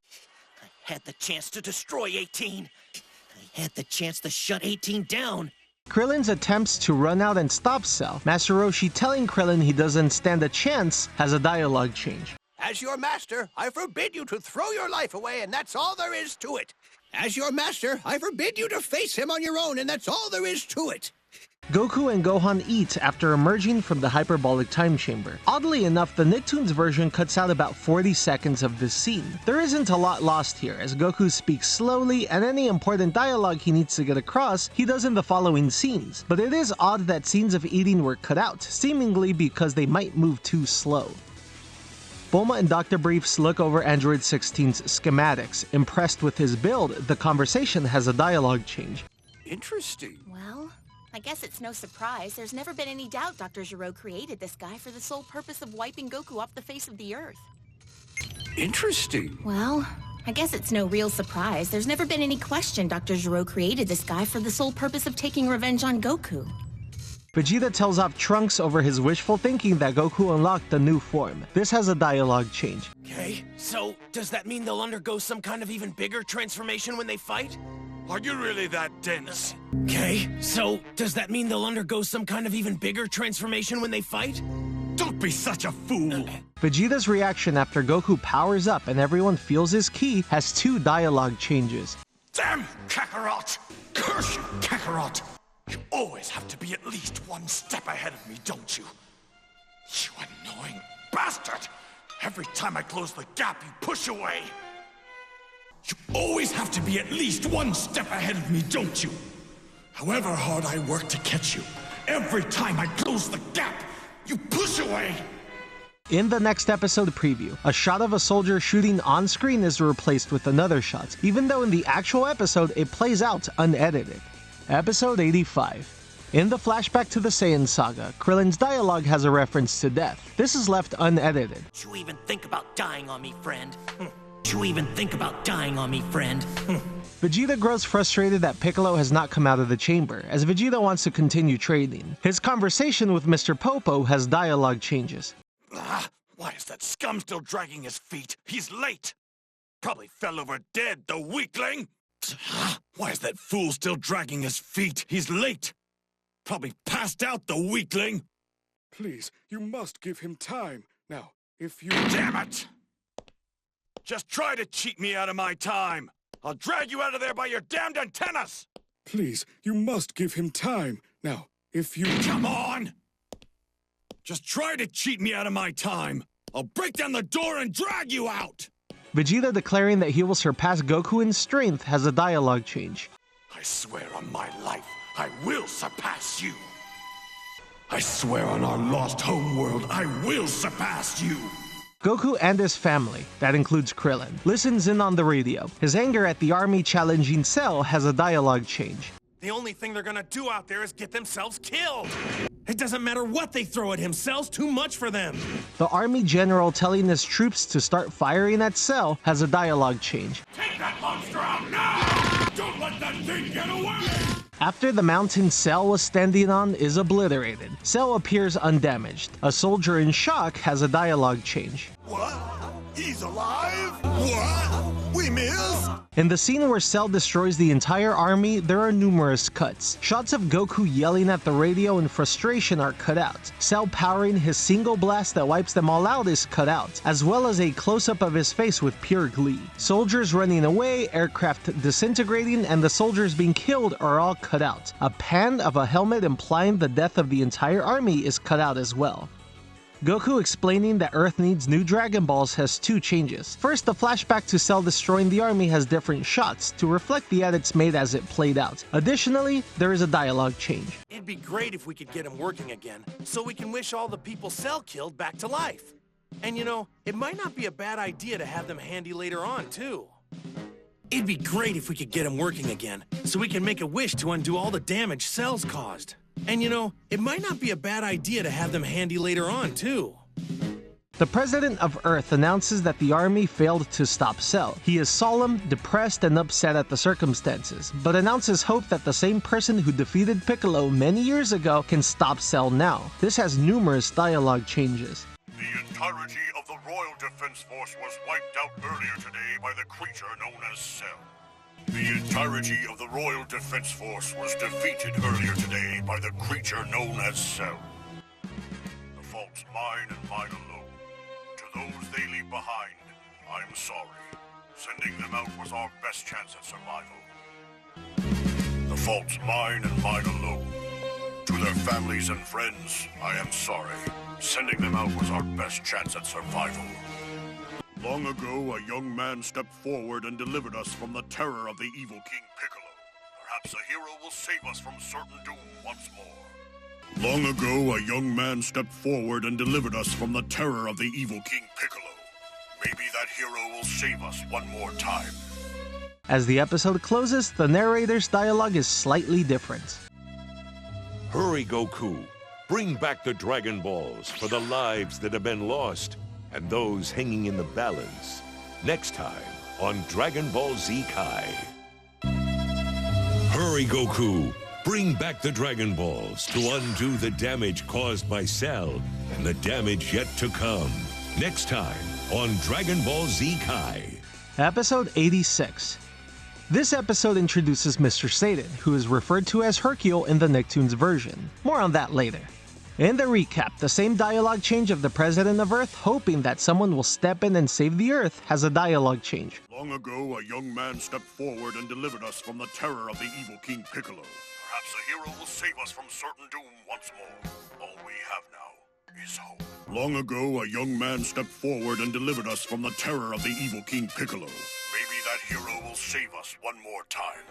I had the chance to destroy 18. I had the chance to shut 18 down. Krillin's attempts to run out and stop Cell, Master Roshi telling Krillin he doesn't stand a chance, has a dialogue change. As your master, I forbid you to throw your life away, and that's all there is to it. As your master, I forbid you to face him on your own, and that's all there is to it. Goku and Gohan eat after emerging from the hyperbolic time chamber. Oddly enough, the Nicktoons version cuts out about 40 seconds of this scene. There isn't a lot lost here, as Goku speaks slowly, and any important dialogue he needs to get across, he does in the following scenes. But it is odd that scenes of eating were cut out, seemingly because they might move too slow. Bulma and Dr. Briefs look over Android 16's schematics. Impressed with his build, the conversation has a dialogue change. Interesting. Well, I guess it's no surprise. There's never been any doubt Dr. Gero created this guy for the sole purpose of wiping Goku off the face of the Earth. Interesting. Well, I guess it's no real surprise. There's never been any question Dr. Gero created this guy for the sole purpose of taking revenge on Goku. Vegeta tells off Trunks over his wishful thinking that Goku unlocked a new form. This has a dialogue change. Okay, so does that mean they'll undergo some kind of even bigger transformation when they fight? Are you really that dense? Okay, so does that mean they'll undergo some kind of even bigger transformation when they fight? Don't be such a fool! Vegeta's reaction after Goku powers up and everyone feels his ki has 2 dialogue changes. Damn Kakarot! Curse you, Kakarot! You always have to be at least one step ahead of me, don't you? You annoying bastard! Every time I close the gap, you push away! You always have to be at least one step ahead of me, don't you? However hard I work to catch you, every time I close the gap, you push away! In the next episode preview, a shot of a soldier shooting on screen is replaced with another shot, even though in the actual episode it plays out unedited. Episode 85. In the flashback to the Saiyan Saga, Krillin's dialogue has a reference to death. This is left unedited. You even think about dying on me, friend? Don't you even think about dying on me, friend. Vegeta grows frustrated that Piccolo has not come out of the chamber, as Vegeta wants to continue training. His conversation with Mr. Popo has dialogue changes. Why is that scum still dragging his feet? He's late! Probably fell over dead, the weakling! Why is that fool still dragging his feet? He's late! Probably passed out, the weakling! Please, you must give him time. Now, if you... Damn it! Just try to cheat me out of my time! I'll drag you out of there by your damned antennas! Please, you must give him time. Now, if you... Come on! Just try to cheat me out of my time! I'll break down the door and drag you out! Vegeta declaring that he will surpass Goku in strength has a dialogue change. I swear on my life, I will surpass you! I swear on our lost homeworld, I will surpass you! Goku and his family, that includes Krillin, listens in on the radio. His anger at the army challenging Cell has a dialogue change. The only thing they're gonna do out there is get themselves killed! It doesn't matter what they throw at him, Cell's too much for them! The army general telling his troops to start firing at Cell has a dialogue change. Take that monster out now! Don't let that thing get away! After the mountain Cell was standing on is obliterated, Cell appears undamaged. A soldier in shock has a dialogue change. What? He's alive? What? We missed? In the scene where Cell destroys the entire army, there are numerous cuts. Shots of Goku yelling at the radio in frustration are cut out. Cell powering his single blast that wipes them all out is cut out, as well as a close-up of his face with pure glee. Soldiers running away, aircraft disintegrating, and the soldiers being killed are all cut out. A pan of a helmet implying the death of the entire army is cut out as well. Goku explaining that Earth needs new Dragon Balls has two changes. First, the flashback to Cell destroying the army has different shots to reflect the edits made as it played out. Additionally, there is a dialogue change. It'd be great if we could get him working again, so we can wish all the people Cell killed back to life. And you know, it might not be a bad idea to have them handy later on, too. It'd be great if we could get him working again, so we can make a wish to undo all the damage Cell's caused. And you know, it might not be a bad idea to have them handy later on, too. The President of Earth announces that the army failed to stop Cell. He is solemn, depressed, and upset at the circumstances, but announces hope that the same person who defeated Piccolo many years ago can stop Cell now. This has numerous dialogue changes. The entirety of the Royal Defense Force was wiped out earlier today by the creature known as Cell. The entirety of the Royal Defense Force was defeated earlier today by the creature known as Cell. The fault's mine and mine alone. To those they leave behind, I'm sorry. Sending them out was our best chance at survival. The fault's mine and mine alone. To their families and friends, I am sorry. Sending them out was our best chance at survival. Long ago, a young man stepped forward and delivered us from the terror of the evil King Piccolo. Perhaps a hero will save us from certain doom once more. Long ago, a young man stepped forward and delivered us from the terror of the evil King Piccolo. Maybe that hero will save us one more time. As the episode closes, the narrator's dialogue is slightly different. Hurry, Goku. Bring back the Dragon Balls for the lives that have been lost and those hanging in the balance. Next time on Dragon Ball Z Kai. Hurry, Goku. Bring back the Dragon Balls to undo the damage caused by Cell and the damage yet to come. Next time on Dragon Ball Z Kai. Episode 86. This episode introduces Mr. Satan, who is referred to as Hercule in the Nicktoons version. More on that later. In the recap, the same dialogue change of the President of Earth hoping that someone will step in and save the Earth has a dialogue change. Long ago, a young man stepped forward and delivered us from the terror of the evil King Piccolo. Perhaps a hero will save us from certain doom once more. All we have now is hope. Long ago, a young man stepped forward and delivered us from the terror of the evil King Piccolo. Maybe that hero will save us one more time.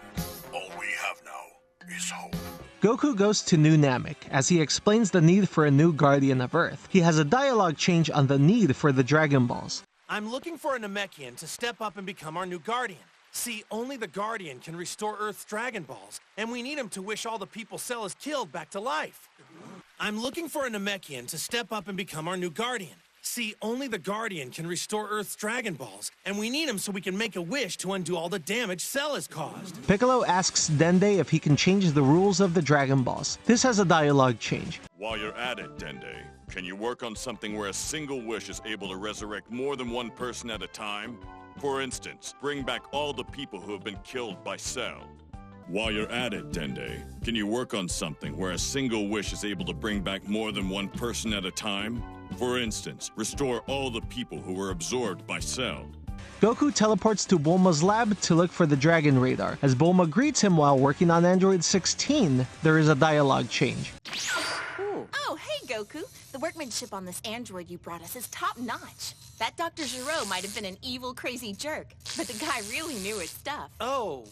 All we have now is hope. Goku goes to New Namek as he explains the need for a new Guardian of Earth. He has a dialogue change on the need for the Dragon Balls. I'm looking for a Namekian to step up and become our new Guardian. See, only the Guardian can restore Earth's Dragon Balls, and we need him to wish all the people Cell has killed back to life. I'm looking for a Namekian to step up and become our new Guardian. See, only the Guardian can restore Earth's Dragon Balls, and we need him so we can make a wish to undo all the damage Cell has caused. Piccolo asks Dende if he can change the rules of the Dragon Balls. This has a dialogue change. While you're at it, Dende, can you work on something where a single wish is able to resurrect more than one person at a time? For instance, bring back all the people who have been killed by Cell. While you're at it, Dende, can you work on something where a single wish is able to bring back more than one person at a time? For instance, restore all the people who were absorbed by Cell. Goku teleports to Bulma's lab to look for the Dragon Radar. As Bulma greets him while working on Android 16, there is a dialogue change. Oh, hey, Goku. The workmanship on this android you brought us is top-notch. That Dr. Gero might have been an evil, crazy jerk, but the guy really knew his stuff. Oh.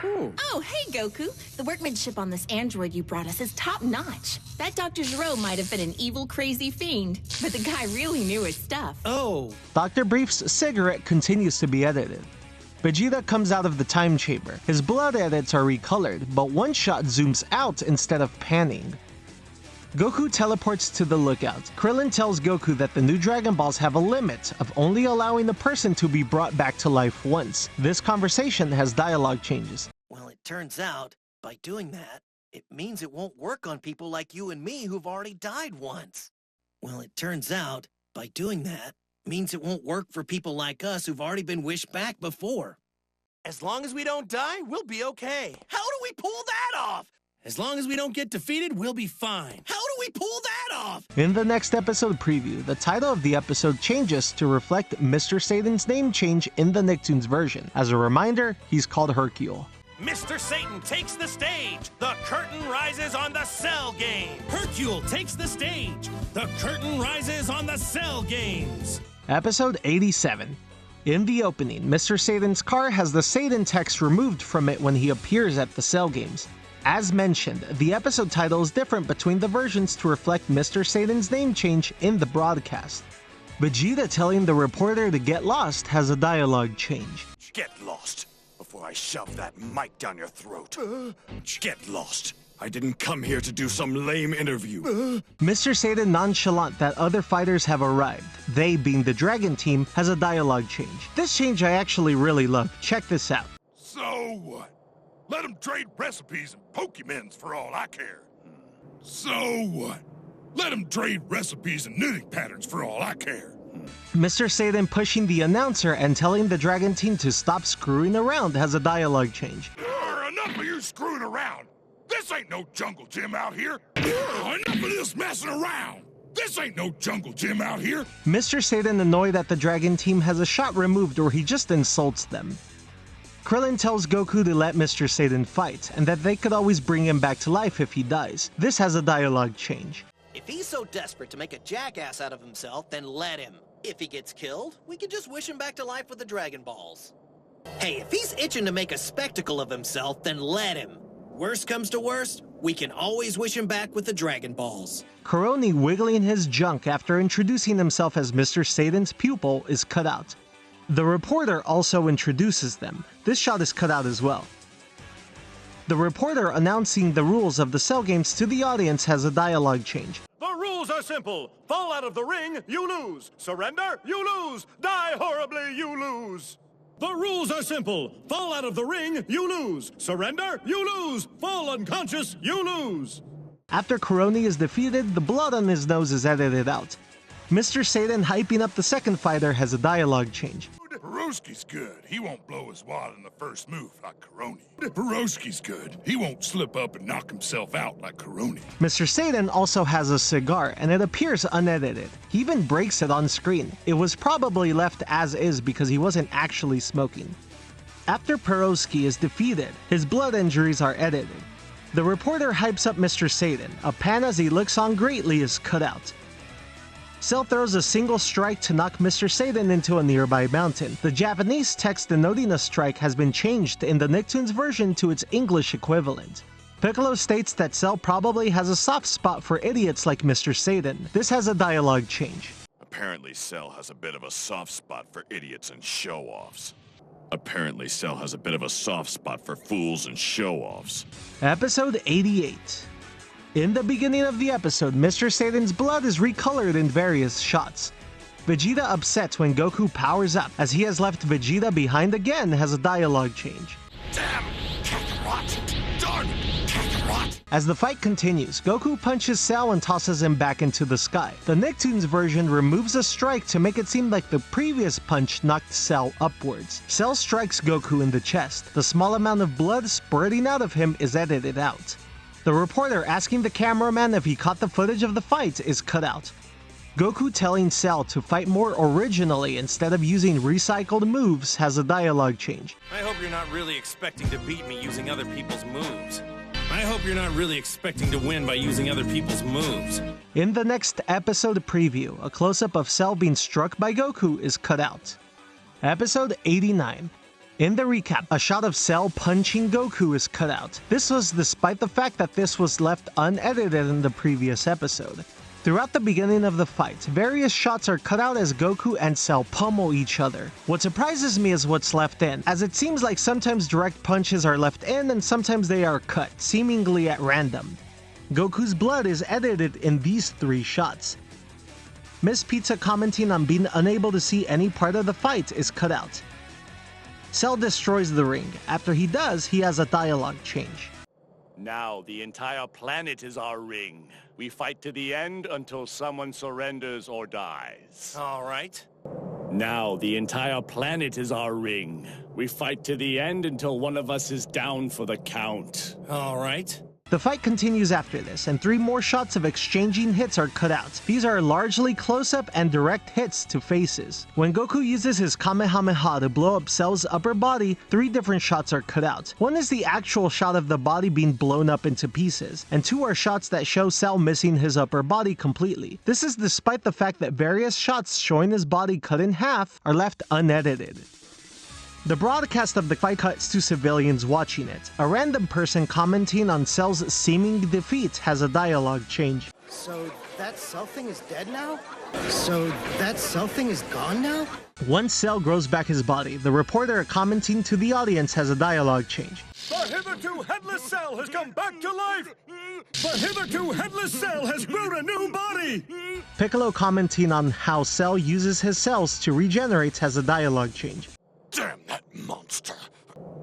Oh, hey, Goku. The workmanship on this android you brought us is top-notch. That Dr. Gero might have been an evil, crazy fiend, but the guy really knew his stuff. Oh. Dr. Brief's cigarette continues to be edited. Vegeta comes out of the time chamber. His blood edits are recolored, but one shot zooms out instead of panning. Goku teleports to the lookout. Krillin tells Goku that the new Dragon Balls have a limit of only allowing the person to be brought back to life once. This conversation has dialogue changes. Well, it turns out, by doing that, it means it won't work on people like you and me who've already died once. Well, it turns out, by doing that, means it won't work for people like us who've already been wished back before. As long as we don't die, we'll be okay. How do we pull that off? As long as we don't get defeated, we'll be fine. How do we pull that off? In the next episode preview, the title of the episode changes to reflect Mr. Satan's name change in the Nicktoons version. As a reminder, he's called Hercule. Mr. Satan takes the stage. The curtain rises on the Cell game. Hercule takes the stage. The curtain rises on the Cell games. Episode 87. In the opening, Mr. Satan's car has the Satan text removed from it when he appears at the Cell games. As mentioned, the episode title is different between the versions to reflect Mr. Satan's name change in the broadcast. Vegeta telling the reporter to get lost has a dialogue change. Get lost before I shove that mic down your throat. Get lost. I didn't come here to do some lame interview. Mr. Satan nonchalant that other fighters have arrived. They, being the Dragon Team, has a dialogue change. This change I actually really love. Check this out. So what? Let them trade recipes and Pokemons for all I care. So what? Let them trade recipes and knitting patterns for all I care. Mr. Satan pushing the announcer and telling the Dragon Team to stop screwing around has a dialogue change. Enough of you screwing around. This ain't no jungle gym out here. Enough of this messing around. This ain't no jungle gym out here. Mr. Satan annoyed that the Dragon Team has a shot removed or he just insults them. Krillin tells Goku to let Mr. Satan fight, and that they could always bring him back to life if he dies. This has a dialogue change. If he's so desperate to make a jackass out of himself, then let him. If he gets killed, we can just wish him back to life with the Dragon Balls. Hey, if he's itching to make a spectacle of himself, then let him. Worst comes to worst, we can always wish him back with the Dragon Balls. Coroni wiggling his junk after introducing himself as Mr. Satan's pupil is cut out. The reporter also introduces them. This shot is cut out as well. The reporter announcing the rules of the Cell games to the audience has a dialogue change. The rules are simple. Fall out of the ring, you lose. Surrender, you lose. Die horribly, you lose. The rules are simple. Fall out of the ring, you lose. Surrender, you lose. Fall unconscious, you lose. After Coroni is defeated, the blood on his nose is edited out. Mr. Satan hyping up the second fighter has a dialogue change. Hiroski's good. He won't blow his wad in the first move like Coroni. Hiroski's good. He won't slip up and knock himself out like Coroni. Mr. Satan also has a cigar, and it appears unedited. He even breaks it on screen. It was probably left as is because he wasn't actually smoking. After Peroski is defeated, his blood injuries are edited. The reporter hypes up Mr. Satan. A pan as he looks on greatly is cut out. Cell throws a single strike to knock Mr. Satan into a nearby mountain. The Japanese text denoting a strike has been changed in the Nicktoons version to its English equivalent. Piccolo states that Cell probably has a soft spot for idiots like Mr. Satan. This has a dialogue change. Apparently Cell has a bit of a soft spot for idiots and show-offs. Apparently Cell has a bit of a soft spot for fools and show-offs. Episode 88. In the beginning of the episode, Mr. Satan's blood is recolored in various shots. Vegeta upset when Goku powers up, as he has left Vegeta behind again, has a dialogue change. Damn! Kakarot! Darn! Kakarot! As the fight continues, Goku punches Cell and tosses him back into the sky. The Nicktoons version removes a strike to make it seem like the previous punch knocked Cell upwards. Cell strikes Goku in the chest. The small amount of blood spurting out of him is edited out. The reporter asking the cameraman if he caught the footage of the fight is cut out. Goku telling Cell to fight more originally instead of using recycled moves has a dialogue change. I hope you're not really expecting to beat me using other people's moves. I hope you're not really expecting to win by using other people's moves. In the next episode preview, a close-up of Cell being struck by Goku is cut out. Episode 89. In the recap, a shot of Cell punching Goku is cut out. This was despite the fact that this was left unedited in the previous episode. Throughout the beginning of the fight, various shots are cut out as Goku and Cell pummel each other. What surprises me is what's left in, as it seems like sometimes direct punches are left in and sometimes they are cut, seemingly at random. Goku's blood is edited in these 3 shots. Miss Pizza commenting on being unable to see any part of the fight is cut out. Cell destroys the ring. After he does, he has a dialogue change. Now the entire planet is our ring. We fight to the end until someone surrenders or dies. All right. Now the entire planet is our ring. We fight to the end until one of us is down for the count. All right. The fight continues after this, and 3 more shots of exchanging hits are cut out. These are largely close-up and direct hits to faces. When Goku uses his Kamehameha to blow up Cell's upper body, 3 different shots are cut out. One is the actual shot of the body being blown up into pieces, and 2 are shots that show Cell missing his upper body completely. This is despite the fact that various shots showing his body cut in half are left unedited. The broadcast of the fight cuts to civilians watching it. A random person commenting on Cell's seeming defeat has a dialogue change. So that Cell thing is dead now? So that Cell thing is gone now? Once Cell grows back his body, the reporter commenting to the audience has a dialogue change. The hitherto headless Cell has come back to life! The hitherto headless Cell has grown a new body! Piccolo commenting on how Cell uses his cells to regenerate has a dialogue change. Damn that monster!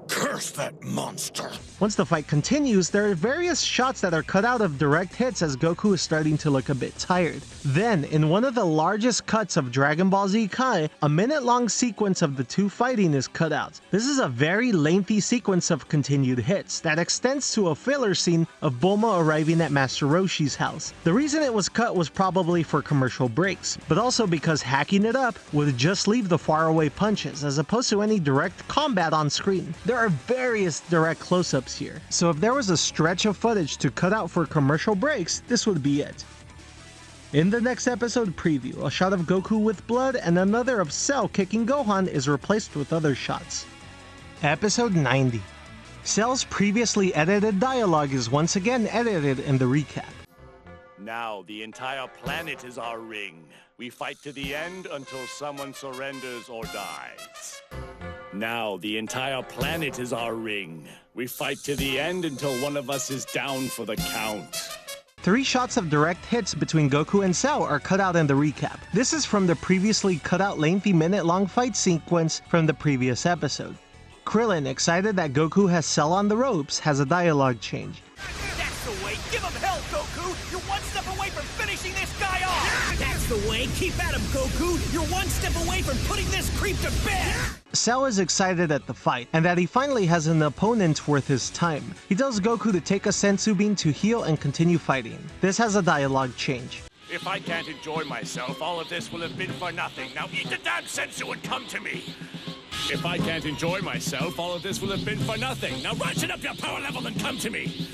Curse that monster! Once the fight continues, there are various shots that are cut out of direct hits as Goku is starting to look a bit tired. Then, in one of the largest cuts of Dragon Ball Z Kai, a minute-long sequence of the 2 fighting is cut out. This is a very lengthy sequence of continued hits that extends to a filler scene of Bulma arriving at Master Roshi's house. The reason it was cut was probably for commercial breaks, but also because hacking it up would just leave the faraway punches as opposed to any direct combat on screen. There are various direct close-ups here, so if there was a stretch of footage to cut out for commercial breaks, this would be it. In the next episode preview, a shot of Goku with blood and another of Cell kicking Gohan is replaced with other shots. Episode 90. Cell's previously edited dialogue is once again edited in the recap. Now the entire planet is our ring. We fight to the end until someone surrenders or dies. Now the entire planet is our ring. We fight to the end until one of us is down for the count. 3 shots of direct hits between Goku and Cell are cut out in the recap. This is from the previously cut out lengthy minute-long fight sequence from the previous episode. Krillin, excited that Goku has Cell on the ropes, has a dialogue change. That's the way! Give him hell, Goku! You're one step away from finishing this guy off! That's the way! Keep at him, Goku! You're one step away from putting this creep to bed! Cell is excited at the fight, and that he finally has an opponent worth his time. He tells Goku to take a senzu bean to heal and continue fighting. This has a dialogue change. If I can't enjoy myself, all of this will have been for nothing. Now eat the damn senzu and come to me! If I can't enjoy myself, all of this will have been for nothing. Now ratchet up your power level and come to me!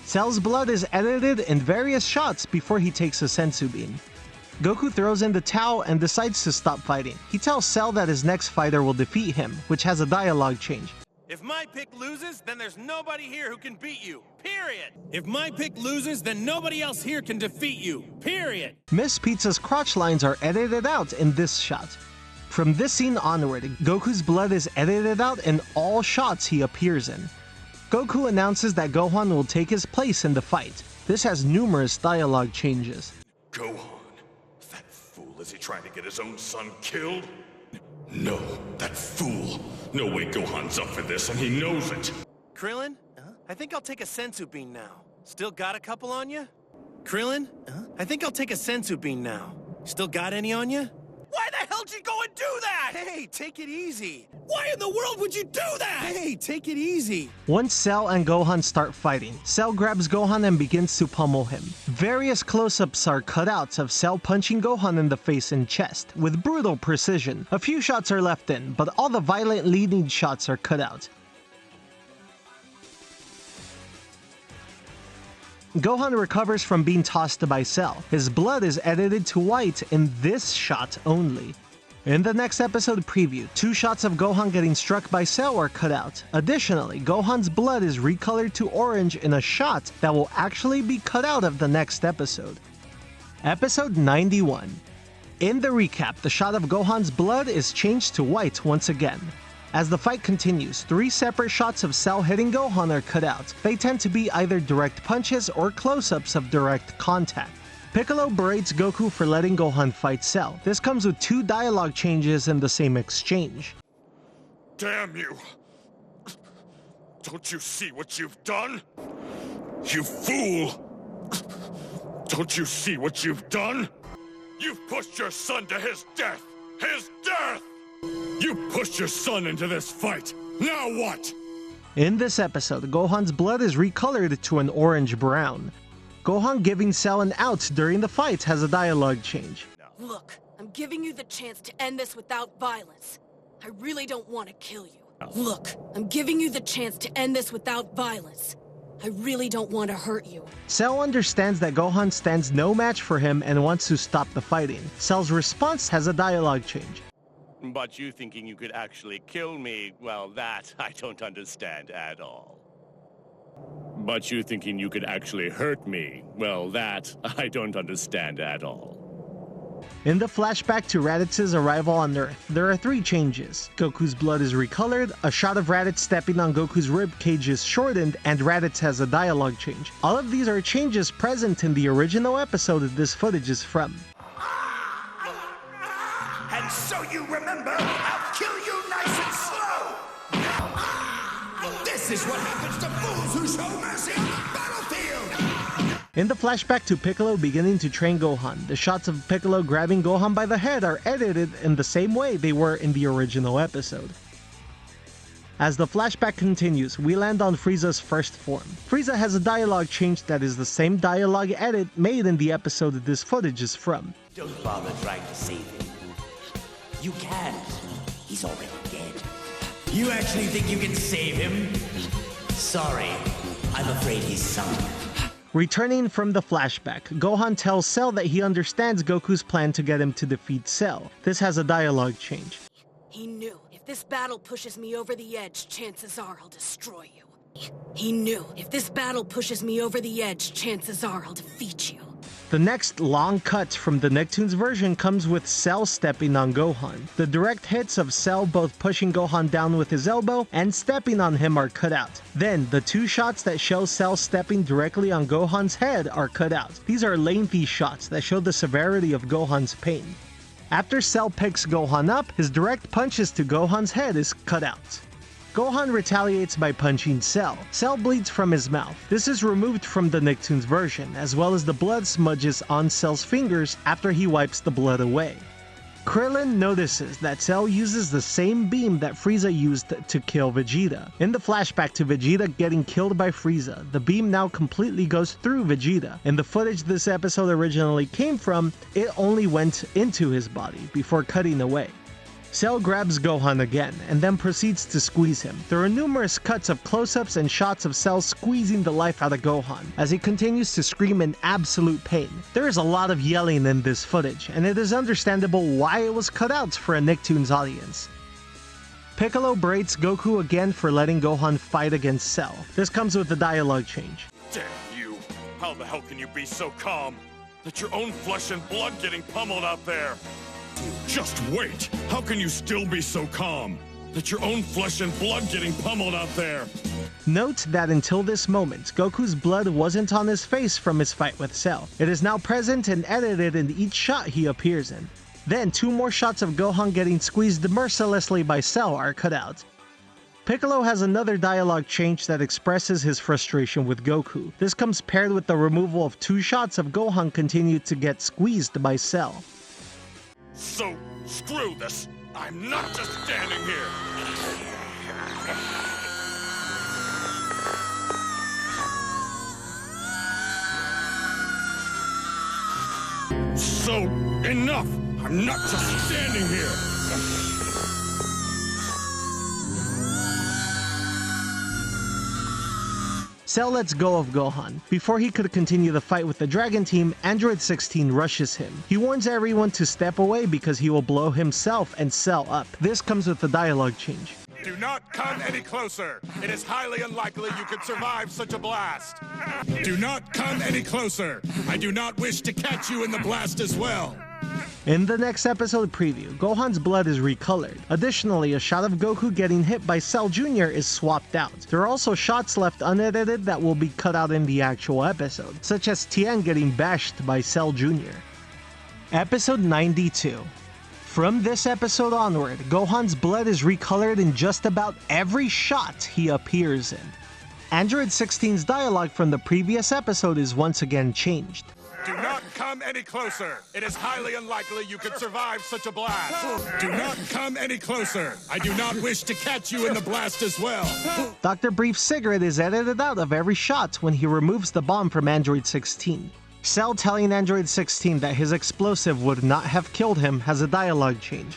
Cell's blood is edited in various shots before he takes a senzu bean. Goku throws in the towel and decides to stop fighting. He tells Cell that his next fighter will defeat him, which has a dialogue change. If my pick loses, then there's nobody here who can beat you. Period. If my pick loses, then nobody else here can defeat you. Period. Miss Pizza's crotch lines are edited out in this shot. From this scene onward, Goku's blood is edited out in all shots he appears in. Goku announces that Gohan will take his place in the fight. This has numerous dialogue changes. Gohan, that fool, is he trying to get his own son killed? No, that fool. No way Gohan's up for this, and he knows it. Krillin? I think I'll take a sensu bean now. Still got a couple on you? Krillin? I think I'll take a sensu bean now. Still got any on you? Why the hell'd you go and do that? Hey, take it easy. Why in the world would you do that? Hey, take it easy. Once Cell and Gohan start fighting, Cell grabs Gohan and begins to pummel him. Various close-ups are cut out of Cell punching Gohan in the face and chest, with brutal precision. A few shots are left in, but all the violent leading shots are cut out. Gohan recovers from being tossed by Cell. His blood is edited to white in this shot only. In the next episode preview, 2 shots of Gohan getting struck by Cell are cut out. Additionally, Gohan's blood is recolored to orange in a shot that will actually be cut out of the next episode. Episode 91. In the recap, the shot of Gohan's blood is changed to white once again. As the fight continues, 3 separate shots of Cell hitting Gohan are cut out. They tend to be either direct punches or close-ups of direct contact. Piccolo berates Goku for letting Gohan fight Cell. This comes with 2 dialogue changes in the same exchange. Damn you! Don't you see what you've done? You fool! Don't you see what you've done? You've pushed your son to his death! His death! You pushed your son into this fight! Now what? In this episode, Gohan's blood is recolored to an orange-brown. Gohan giving Cell an out during the fight has a dialogue change. Look, I'm giving you the chance to end this without violence. I really don't want to kill you. Look, I'm giving you the chance to end this without violence. I really don't want to hurt you. Cell understands that Gohan stands no match for him and wants to stop the fighting. Cell's response has a dialogue change. But you thinking you could actually kill me, well, that I don't understand at all. But you thinking you could actually hurt me, well, that I don't understand at all. In the flashback to Raditz's arrival on Earth, there are 3 changes. Goku's blood is recolored, a shot of Raditz stepping on Goku's ribcage is shortened, and Raditz has a dialogue change. All of these are changes present in the original episode this footage is from. And so you remember, I'll kill you nice and slow! This is what happens to fools who show mercy on the battlefield! In the flashback to Piccolo beginning to train Gohan, the shots of Piccolo grabbing Gohan by the head are edited in the same way they were in the original episode. As the flashback continues, we land on Frieza's first form. Frieza has a dialogue change that is the same dialogue edit made in the episode this footage is from. Don't bother trying to save him. You can't. He's already dead. You actually think you can save him? Sorry, I'm afraid he's sunk. Returning from the flashback, Gohan tells Cell that he understands Goku's plan to get him to defeat Cell. This has a dialogue change. He knew if this battle pushes me over the edge, chances are I'll destroy you. He knew if this battle pushes me over the edge, chances are I'll defeat you. The next long cut from the Nicktoons version comes with Cell stepping on Gohan. The direct hits of Cell both pushing Gohan down with his elbow and stepping on him are cut out. Then, the 2 shots that show Cell stepping directly on Gohan's head are cut out. These are lengthy shots that show the severity of Gohan's pain. After Cell picks Gohan up, his direct punches to Gohan's head is cut out. Gohan retaliates by punching Cell. Cell bleeds from his mouth. This is removed from the Nicktoons version, as well as the blood smudges on Cell's fingers after he wipes the blood away. Krillin notices that Cell uses the same beam that Frieza used to kill Vegeta. In the flashback to Vegeta getting killed by Frieza, the beam now completely goes through Vegeta. In the footage this episode originally came from, it only went into his body before cutting away. Cell grabs Gohan again, and then proceeds to squeeze him. There are numerous cuts of close-ups and shots of Cell squeezing the life out of Gohan, as he continues to scream in absolute pain. There is a lot of yelling in this footage, and it is understandable why it was cut out for a Nicktoons audience. Piccolo berates Goku again for letting Gohan fight against Cell. This comes with a dialogue change. Damn you! How the hell can you be so calm? That's your own flesh and blood getting pummeled out there! Just wait! How can you still be so calm? Let your own flesh and blood getting pummeled out there. Note that until this moment, Goku's blood wasn't on his face from his fight with Cell. It is now present and edited in each shot he appears in. Then 2 more shots of Gohan getting squeezed mercilessly by Cell are cut out. Piccolo has another dialogue change that expresses his frustration with Goku. This comes paired with the removal of 2 shots of Gohan continued to get squeezed by Cell. So, screw this. I'm not just standing here. So, enough! I'm not just standing here! Cell lets go of Gohan. Before he could continue the fight with the Dragon Team, Android 16 rushes him. He warns everyone to step away because he will blow himself and Cell up. This comes with the dialogue change. Do not come any closer. It is highly unlikely you could survive such a blast. Do not come any closer. I do not wish to catch you in the blast as well. In the next episode preview, Gohan's blood is recolored. Additionally, a shot of Goku getting hit by Cell Jr. is swapped out. There are also shots left unedited that will be cut out in the actual episode, such as Tien getting bashed by Cell Jr. Episode 92. From this episode onward, Gohan's blood is recolored in just about every shot he appears in. Android 16's dialogue from the previous episode is once again changed. Do not come any closer. It is highly unlikely you could survive such a blast. Do not come any closer. I do not wish to catch you in the blast as well. Dr. Brief's cigarette is edited out of every shot when he removes the bomb from Android 16. Cell telling Android 16 that his explosive would not have killed him has a dialogue change.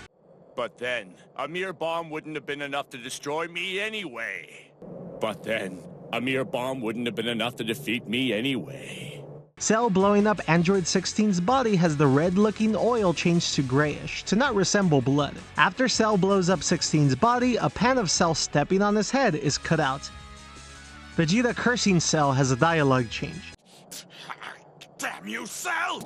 But then, a mere bomb wouldn't have been enough to destroy me anyway. But then, a mere bomb wouldn't have been enough to defeat me anyway. Cell blowing up Android 16's body has the red-looking oil changed to grayish, to not resemble blood. After Cell blows up 16's body, a pan of Cell stepping on his head is cut out. Vegeta cursing Cell has a dialogue change. Damn you, Cell!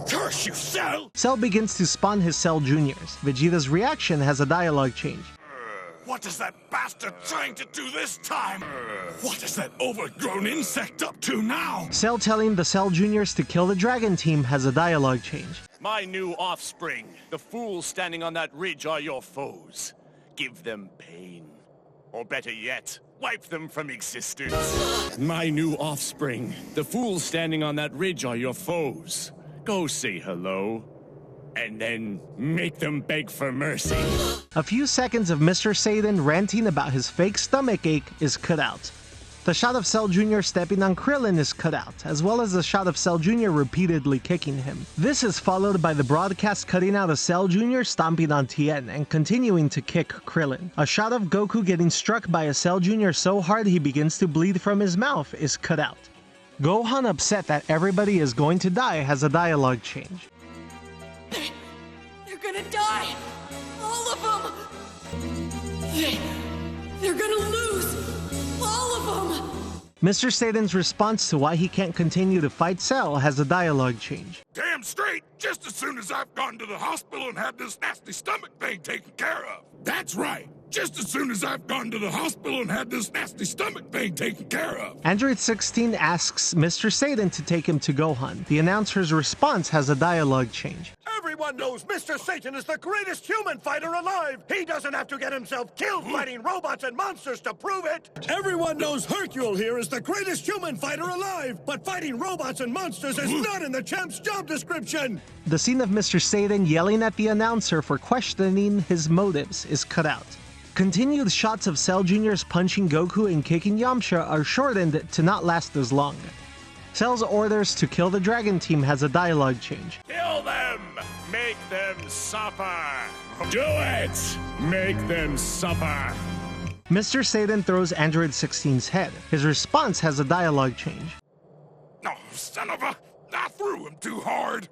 Curse you, Cell! Cell begins to spawn his Cell Juniors. Vegeta's reaction has a dialogue change. What is that bastard trying to do this time? What is that overgrown insect up to now? Cell telling the Cell Juniors to kill the Dragon Team has a dialogue change. My new offspring, the fools standing on that ridge are your foes. Give them pain. Or better yet, wipe them from existence. My new offspring, the fools standing on that ridge are your foes. Go say hello. And then make them beg for mercy. A few seconds of Mr. Satan ranting about his fake stomach ache is cut out. The shot of Cell Jr. stepping on Krillin is cut out, as well as the shot of Cell Jr. repeatedly kicking him. This is followed by the broadcast cutting out of Cell Jr. stomping on Tien and continuing to kick Krillin. A shot of Goku getting struck by a Cell Jr. so hard he begins to bleed from his mouth is cut out. Gohan, upset that everybody is going to die, has a dialogue change. They're gonna die! All of them! They're gonna lose! All of them! Mr. Satan's response to why he can't continue to fight Cell has a dialogue change. Damn straight! Just as soon as I've gone to the hospital and had this nasty stomach thing taken care of. That's right! Just as soon as I've gone to the hospital and had this nasty stomach thing taken care of. Android 16 asks Mr. Satan to take him to Gohan. The announcer's response has a dialogue change. Everyone knows Mr. Satan is the greatest human fighter alive! He doesn't have to get himself killed fighting robots and monsters to prove it! Everyone knows Hercule here is the greatest human fighter alive, but fighting robots and monsters is not in the champ's job description! The scene of Mr. Satan yelling at the announcer for questioning his motives is cut out. Continued shots of Cell Jr.'s punching Goku and kicking Yamcha are shortened to not last as long. Cell's orders to kill the Dragon Team has a dialogue change. Kill them! Make them suffer! Do it! Make them suffer! Mr. Satan throws Android 16's head. His response has a dialogue change. No, son of a... I threw him too hard.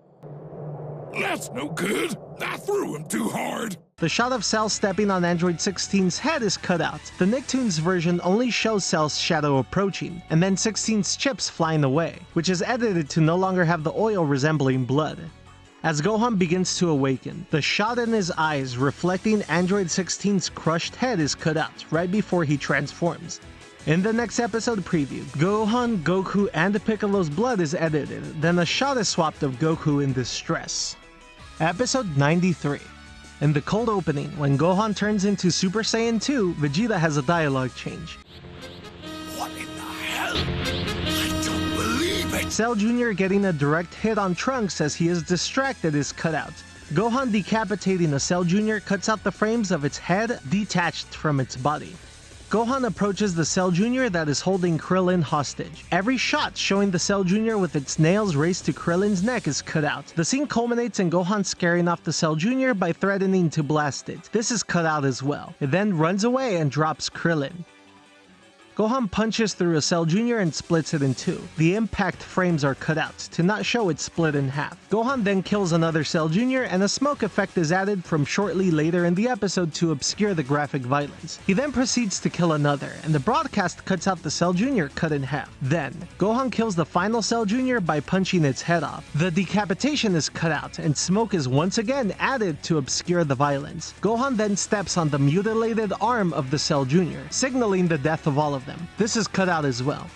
That's no good. I threw him too hard. The shot of Cell stepping on Android 16's head is cut out. The Nicktoons version only shows Cell's shadow approaching, and then 16's chips flying away, which is edited to no longer have the oil resembling blood. As Gohan begins to awaken, the shot in his eyes reflecting Android 16's crushed head is cut out right before he transforms. In the next episode preview, Gohan, Goku, and Piccolo's blood is edited, then a shot is swapped of Goku in distress. Episode 93. In the cold opening, when Gohan turns into Super Saiyan 2, Vegeta has a dialogue change. What in the hell? I don't believe it! Cell Jr. getting a direct hit on Trunks as he is distracted is cut out. Gohan decapitating a Cell Jr. cuts out the frames of its head detached from its body. Gohan approaches the Cell Jr. that is holding Krillin hostage. Every shot showing the Cell Jr. with its nails raised to Krillin's neck is cut out. The scene culminates in Gohan scaring off the Cell Jr. by threatening to blast it. This is cut out as well. It then runs away and drops Krillin. Gohan punches through a Cell Jr. and splits it in two. The impact frames are cut out to not show it split in half. Gohan then kills another Cell Jr. and a smoke effect is added from shortly later in the episode to obscure the graphic violence. He then proceeds to kill another, and the broadcast cuts out the Cell Jr. cut in half. Then, Gohan kills the final Cell Jr. by punching its head off. The decapitation is cut out, and smoke is once again added to obscure the violence. Gohan then steps on the mutilated arm of the Cell Jr., signaling the death of all of them. This is cut out as well.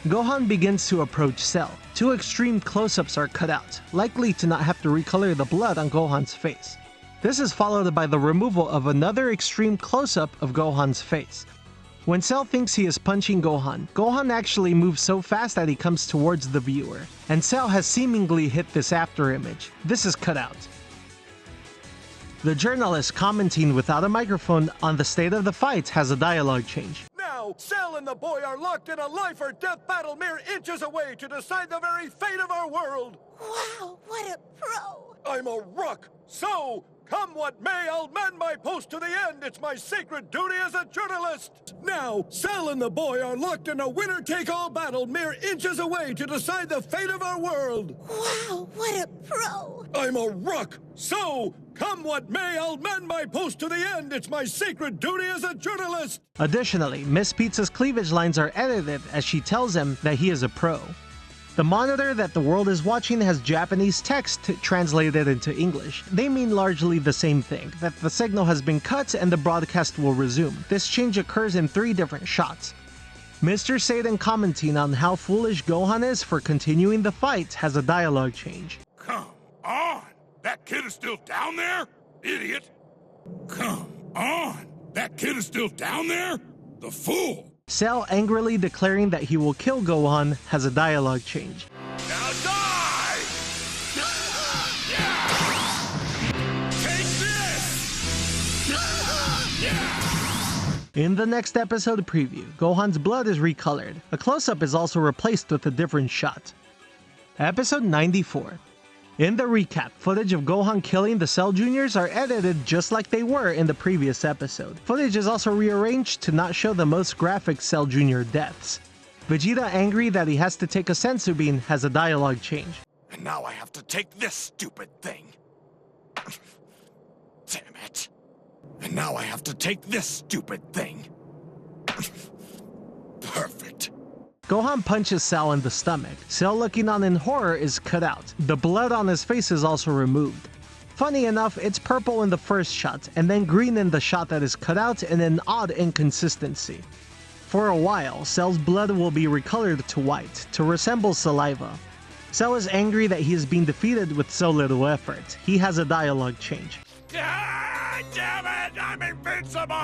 Gohan begins to approach Cell. Two extreme close-ups are cut out, likely to not have to recolor the blood on Gohan's face. This is followed by the removal of another extreme close-up of Gohan's face. When Cell thinks he is punching Gohan, Gohan actually moves so fast that he comes towards the viewer, and Cell has seemingly hit this afterimage. This is cut out. The journalist commenting without a microphone on the state of the fight has a dialogue change. Now, Cell and the boy are locked in a life-or-death battle mere inches away to decide the very fate of our world. Wow, what a pro! I'm a rook, so come what may, I'll man my post to the end. It's my sacred duty as a journalist. Now, Cell and the boy are locked in a winner-take-all battle mere inches away to decide the fate of our world. Wow, what a pro! I'm a rook, so come what may, I'll man my post to the end. It's my sacred duty as a journalist. Additionally, Miss Pizza's cleavage lines are edited as she tells him that he is a pro. The monitor that the world is watching has Japanese text translated into English. They mean largely the same thing, that the signal has been cut and the broadcast will resume. This change occurs in 3 different shots. Mr. Satan commenting on how foolish Gohan is for continuing the fight has a dialogue change. Come on! That kid is still down there? Idiot! Come on! That kid is still down there? The fool! Cell angrily declaring that he will kill Gohan has a dialogue change. Now die! Take this! In the next episode preview, Gohan's blood is recolored. A close-up is also replaced with a different shot. Episode 94. In the recap, footage of Gohan killing the Cell Juniors are edited just like they were in the previous episode. Footage is also rearranged to not show the most graphic Cell Junior deaths. Vegeta, angry that he has to take a senzu bean, has a dialogue change. And now I have to take this stupid thing. Damn it. And now I have to take this stupid thing. Perfect. Gohan punches Cell in the stomach. Cell looking on in horror is cut out. The blood on his face is also removed. Funny enough, it's purple in the first shot, and then green in the shot that is cut out in an odd inconsistency. For a while, Cell's blood will be recolored to white, to resemble saliva. Cell is angry that he is being defeated with so little effort. He has a dialogue change. Ah, damn it! I'm invincible!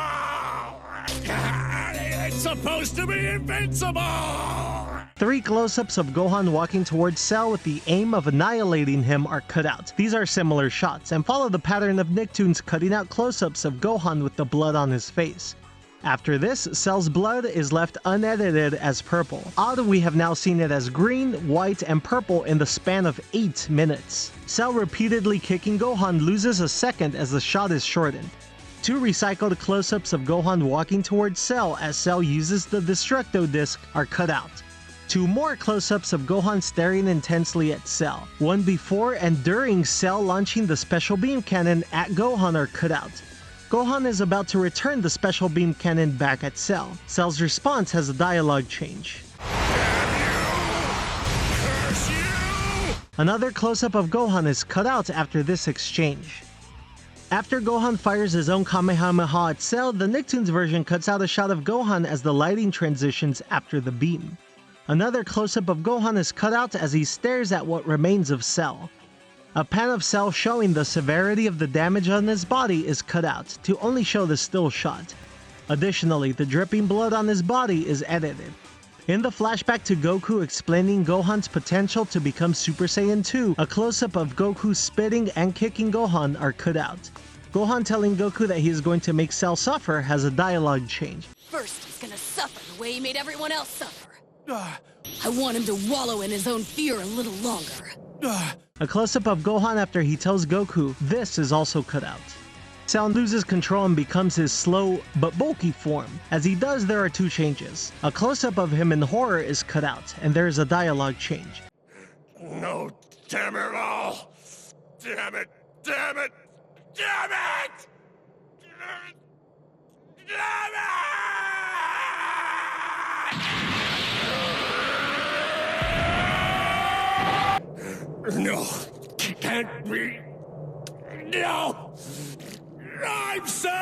It's supposed to be invincible! 3 close-ups of Gohan walking towards Cell with the aim of annihilating him are cut out. These are similar shots, and follow the pattern of Nicktoons cutting out close-ups of Gohan with the blood on his face. After this, Cell's blood is left unedited as purple. Odd, we have now seen it as green, white, and purple in the span of 8 minutes. Cell repeatedly kicking Gohan loses a second as the shot is shortened. 2 recycled close-ups of Gohan walking towards Cell as Cell uses the Destructo Disc are cut out. 2 more close-ups of Gohan staring intensely at Cell. 1 before and during Cell launching the Special Beam Cannon at Gohan are cut out. Gohan is about to return the Special Beam Cannon back at Cell. Cell's response has a dialogue change. Another close-up of Gohan is cut out after this exchange. After Gohan fires his own Kamehameha at Cell, the Nicktoons version cuts out a shot of Gohan as the lighting transitions after the beam. Another close-up of Gohan is cut out as he stares at what remains of Cell. A pan of Cell showing the severity of the damage on his body is cut out to only show the still shot. Additionally, the dripping blood on his body is edited. In the flashback to Goku explaining Gohan's potential to become Super Saiyan 2, a close-up of Goku spitting and kicking Gohan are cut out. Gohan telling Goku that he is going to make Cell suffer has a dialogue change. First, he's gonna suffer the way he made everyone else suffer. I want him to wallow in his own fear a little longer. A close-up of Gohan after he tells Goku this is also cut out. Cell loses control and becomes his slow but bulky form. As he does, there are two changes. A close-up of him in horror is cut out, and there is a dialogue change. No, damn it all! Damn it! Damn it! Damn it! Damn it! No, can't be. No! I'm sorry!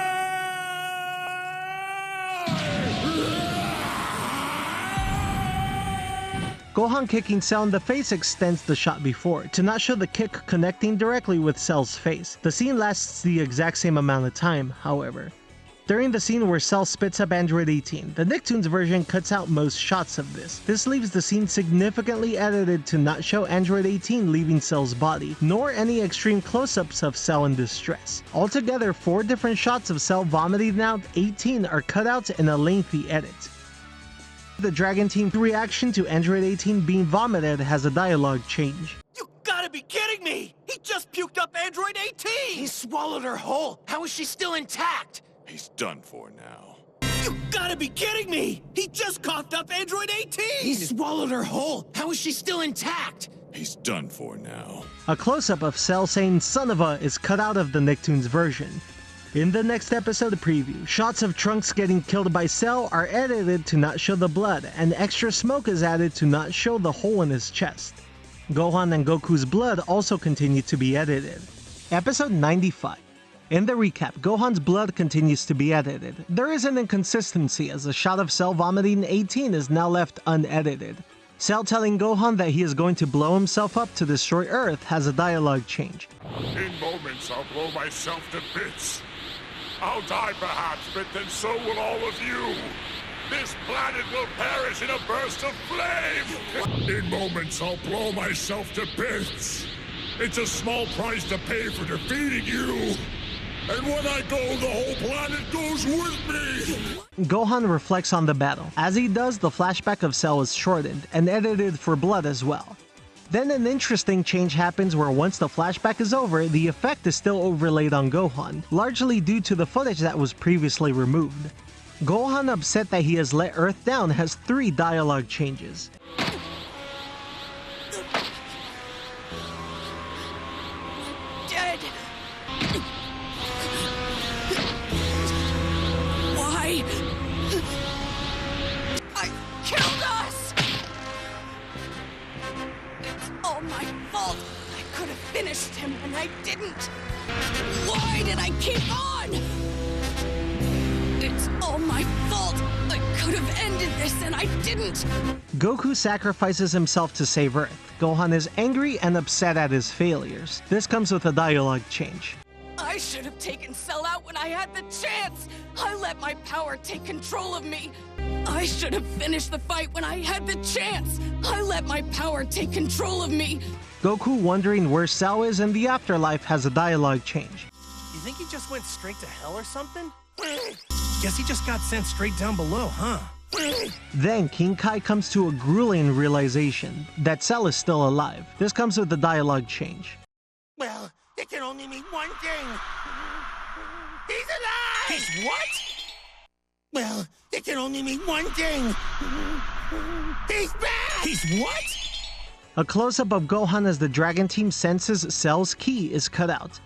Gohan kicking Cell in the face extends the shot before, to not show the kick connecting directly with Cell's face. The scene lasts the exact same amount of time, however. During the scene where Cell spits up Android 18, the Nicktoons version cuts out most shots of this. This leaves the scene significantly edited to not show Android 18 leaving Cell's body, nor any extreme close-ups of Cell in distress. Altogether, 4 different shots of Cell vomiting out 18 are cut out in a lengthy edit. The Dragon Team's reaction to Android 18 being vomited has a dialogue change. You gotta be kidding me! He just puked up Android 18! He swallowed her whole. How is she still intact? He's done for now. You gotta be kidding me! He just coughed up Android 18! He swallowed her whole. How is she still intact? He's done for now. A close-up of Cell saying "son of a" is cut out of the Nicktoons version. In the next episode preview, shots of Trunks getting killed by Cell are edited to not show the blood, and extra smoke is added to not show the hole in his chest. Gohan and Goku's blood also continue to be edited. Episode 95. In the recap, Gohan's blood continues to be edited. There is an inconsistency as the shot of Cell vomiting 18 is now left unedited. Cell telling Gohan that he is going to blow himself up to destroy Earth has a dialogue change. In moments, I'll blow myself to bits. I'll die perhaps, but then so will all of you. This planet will perish in a burst of flame. In moments, I'll blow myself to bits. It's a small price to pay for defeating you. And when I go, the whole planet goes with me! Gohan reflects on the battle. As he does, the flashback of Cell is shortened and edited for blood as well. Then an interesting change happens where once the flashback is over, the effect is still overlaid on Gohan, largely due to the footage that was previously removed. Gohan, upset that he has let Earth down, has 3 dialogue changes. Dead! Why? I killed us! It's all my fault. I could have finished him and I didn't. Why did I keep on? It's all my fault. I could have ended this and I didn't. Goku sacrifices himself to save Earth. Gohan is angry and upset at his failures. This comes with a dialogue change. I should have taken Cell out when I had the chance! I let my power take control of me! I should have finished the fight when I had the chance! I let my power take control of me! Goku wondering where Cell is in the afterlife has a dialogue change. You think he just went straight to hell or something? Guess he just got sent straight down below, huh? Then King Kai comes to a grueling realization that Cell is still alive. This comes with the dialogue change. Well, it can only mean one thing. He's alive! He's what? Well, it can only mean one thing. He's back! He's what? A close-up of Gohan as the Dragon Team senses Cell's ki is cut out.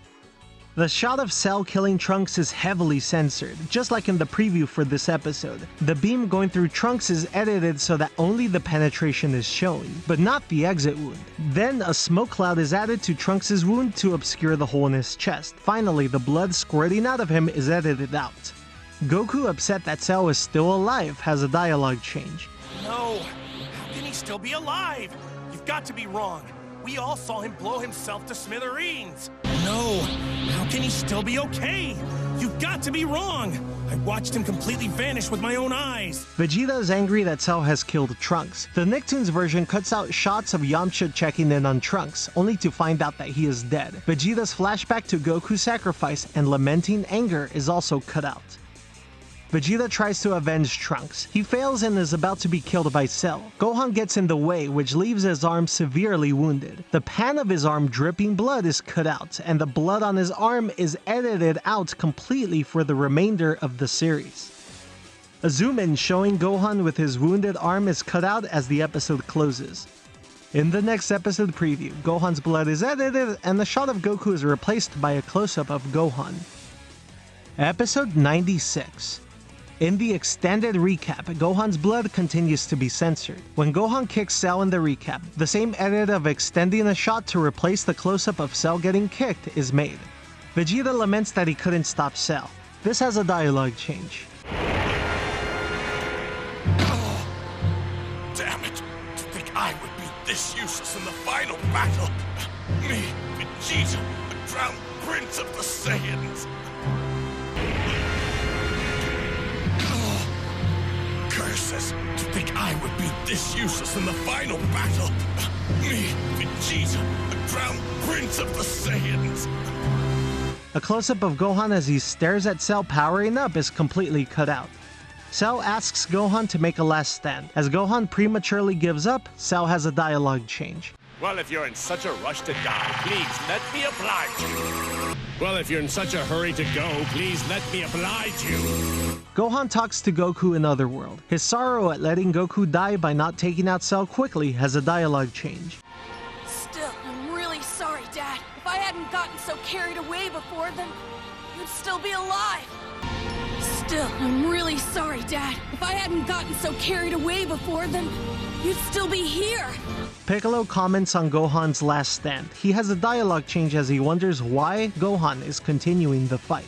The shot of Cell killing Trunks is heavily censored, just like in the preview for this episode. The beam going through Trunks is edited so that only the penetration is shown, but not the exit wound. Then a smoke cloud is added to Trunks' wound to obscure the hole in his chest. Finally, the blood squirting out of him is edited out. Goku, upset that Cell is still alive, has a dialogue change. No! How can he still be alive? You've got to be wrong. We all saw him blow himself to smithereens. No! How can he still be okay? You've got to be wrong! I watched him completely vanish with my own eyes. Vegeta is angry that Cell has killed Trunks. The Nicktoons version cuts out shots of Yamcha checking in on Trunks, only to find out that he is dead. Vegeta's flashback to Goku's sacrifice and lamenting anger is also cut out. Vegeta tries to avenge Trunks. He fails and is about to be killed by Cell. Gohan gets in the way, which leaves his arm severely wounded. The pan of his arm dripping blood is cut out, and the blood on his arm is edited out completely for the remainder of the series. A zoom in showing Gohan with his wounded arm is cut out as the episode closes. In the next episode preview, Gohan's blood is edited and the shot of Goku is replaced by a close-up of Gohan. Episode 96. In the extended recap, Gohan's blood continues to be censored. When Gohan kicks Cell in the recap, the same edit of extending a shot to replace the close-up of Cell getting kicked is made. Vegeta laments that he couldn't stop Cell. This has a dialogue change. Oh, damn it! To think I would be this useless in the final battle! Me, Vegeta, the crown prince of the Saiyans! Curses! To think I would be this useless in the final battle! Me, Vegeta, the crown prince of the Saiyans! A close-up of Gohan as he stares at Cell powering up is completely cut out. Cell asks Gohan to make a last stand. As Gohan prematurely gives up, Cell has a dialogue change. Well, if you're in such a rush to die, please let me oblige you. Well, if you're in such a hurry to go, please let me oblige you. Gohan talks to Goku in Otherworld. His sorrow at letting Goku die by not taking out Cell quickly has a dialogue change. Still, I'm really sorry, Dad. If I hadn't gotten so carried away before, then you'd still be alive. Still, I'm really sorry, Dad. If I hadn't gotten so carried away before, then you'd still be here. Piccolo comments on Gohan's last stand. He has a dialogue change as he wonders why Gohan is continuing the fight.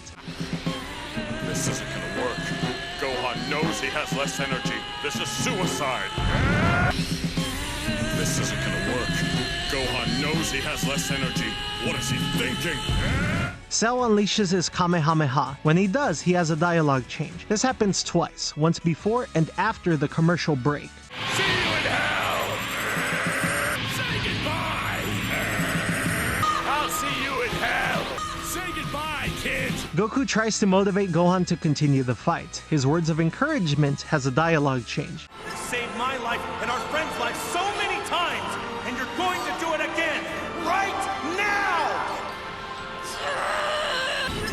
This isn't gonna work. Gohan knows he has less energy. This is suicide. This isn't gonna work. Gohan knows he has less energy. What is he thinking? Cell unleashes his Kamehameha. When he does, he has a dialogue change. This happens twice, once before and after the commercial break. See you in hell! Say goodbye! I'll see you in hell! Say goodbye, kid! Goku tries to motivate Gohan to continue the fight. His words of encouragement has a dialogue change. You saved my life and our friend's life so many times, and you're going to do it again, right now!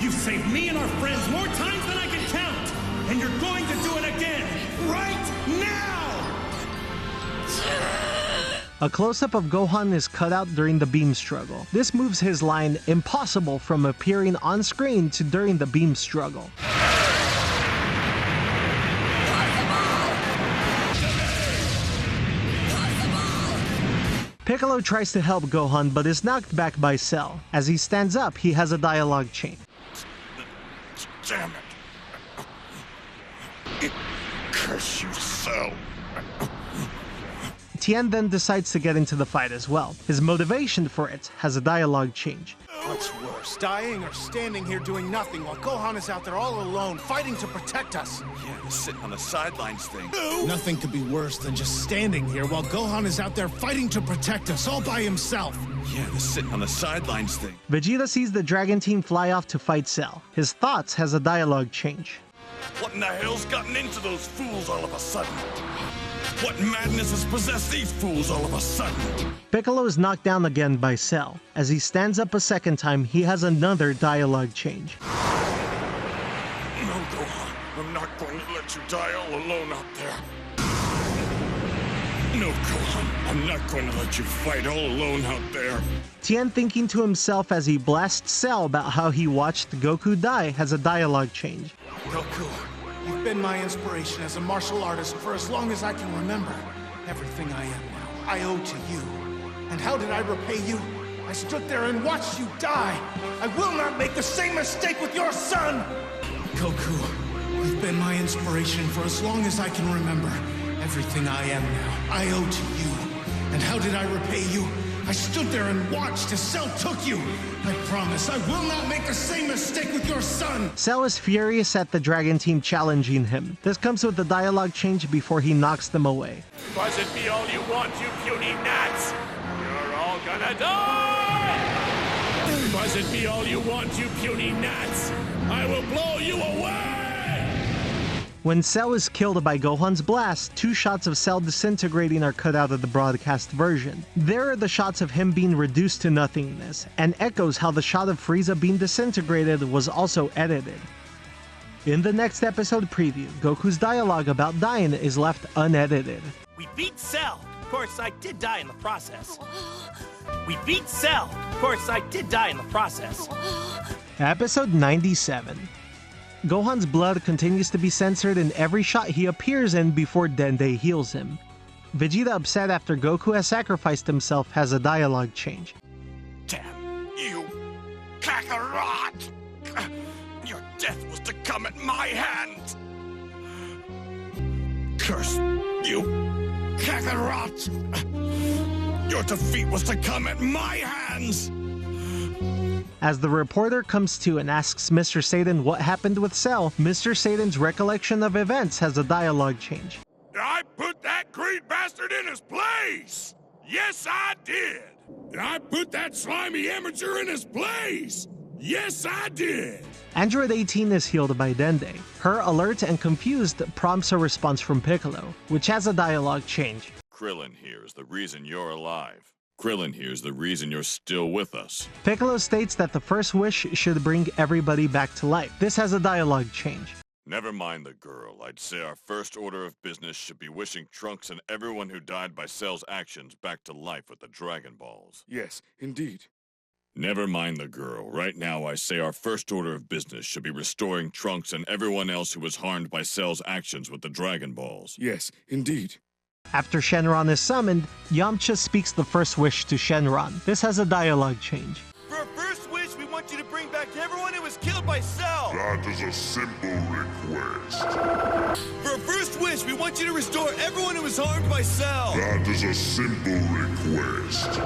You've saved me and our friends more times than I can count, and you're going to do it again, right now! A close-up of Gohan is cut out during the beam struggle. This moves his line "impossible" from appearing on screen to during the beam struggle. Piccolo tries to help Gohan but is knocked back by Cell. As he stands up, he has a dialogue change. Damn it. Curse you, Cell. Tien then decides to get into the fight as well. His motivation for it has a dialogue change. What's worse, dying or standing here doing nothing while Gohan is out there all alone, fighting to protect us? Yeah, the sitting on the sidelines thing. Nothing could be worse than just standing here while Gohan is out there fighting to protect us all by himself. Yeah, the sitting on the sidelines thing. Vegeta sees the Dragon Team fly off to fight Cell. His thoughts has a dialogue change. What in the hell's gotten into those fools all of a sudden? What madness has possessed these fools all of a sudden? Piccolo is knocked down again by Cell. As he stands up a second time, he has another dialogue change. No, Gohan. I'm not going to let you die all alone out there. No, Gohan. I'm not going to let you fight all alone out there. Tien, thinking to himself as he blasts Cell about how he watched Goku die, has a dialogue change. Goku, you've been my inspiration as a martial artist for as long as I can remember. Everything I am now, I owe to you. And how did I repay you? I stood there and watched you die. I will not make the same mistake with your son! Goku, you've been my inspiration for as long as I can remember. Everything I am now, I owe to you. And how did I repay you? I stood there and watched as Cell took you. I promise I will not make the same mistake with your son. Cell is furious at the Dragon Team challenging him. This comes with the dialogue change before he knocks them away. Buzz it be all you want, you puny gnats! You're all gonna die! Buzz it be all you want, you puny gnats! I will blow you away! When Cell is killed by Gohan's blast, 2 shots of Cell disintegrating are cut out of the broadcast version. There are the shots of him being reduced to nothingness, and echoes how the shot of Frieza being disintegrated was also edited. In the next episode preview, Goku's dialogue about dying is left unedited. We beat Cell! Of course, I did die in the process. We beat Cell! Of course, I did die in the process. Episode 97. Gohan's blood continues to be censored in every shot he appears in before Dende heals him. Vegeta, upset after Goku has sacrificed himself, has a dialogue change. Damn you, Kakarot! Your death was to come at my hands! Curse you, Kakarot! Your defeat was to come at my hands! As the reporter comes to and asks Mr. Satan what happened with Cell, Mr. Satan's recollection of events has a dialogue change. I put that green bastard in his place! Yes, I did! I put that slimy amateur in his place! Yes, I did! Android 18 is healed by Dende. Her alert and confused prompts a response from Piccolo, which has a dialogue change. Krillin here is the reason you're alive. Krillin here is the reason you're still with us. Piccolo states that the first wish should bring everybody back to life. This has a dialogue change. Never mind the girl. I'd say our first order of business should be wishing Trunks and everyone who died by Cell's actions back to life with the Dragon Balls. Yes, indeed. Never mind the girl. Right now, I say our first order of business should be restoring Trunks and everyone else who was harmed by Cell's actions with the Dragon Balls. Yes, indeed. After Shenron is summoned, Yamcha speaks the first wish to Shenron. This has a dialogue change. For our first wish, we want you to bring back everyone who was killed by Cell! That is a simple request. For our first wish, we want you to restore everyone who was harmed by Cell! That is a simple request.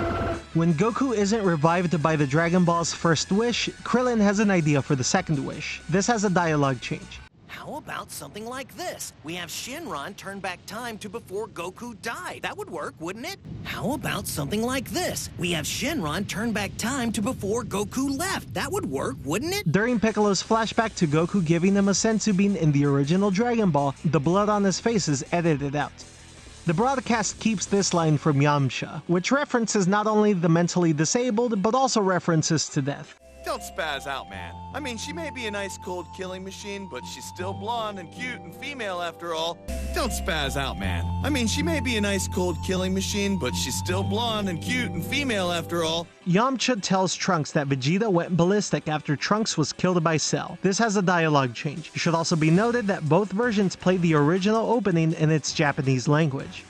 When Goku isn't revived by the Dragon Ball's first wish, Krillin has an idea for the second wish. This has a dialogue change. How about something like this? We have Shenron turn back time to before Goku died. That would work, wouldn't it? How about something like this? We have Shenron turn back time to before Goku left. That would work, wouldn't it? During Piccolo's flashback to Goku giving him a senzu bean in the original Dragon Ball, the blood on his face is edited out. The broadcast keeps this line from Yamcha, which references not only the mentally disabled, but also references to death. Don't spaz out, man. I mean, she may be a nice cold killing machine, but she's still blonde and cute and female after all. Don't spaz out, man. I mean, she may be a nice cold killing machine, but she's still blonde and cute and female after all. Yamcha tells Trunks that Vegeta went ballistic after Trunks was killed by Cell. This has a dialogue change. It should also be noted that both versions play the original opening in its Japanese language.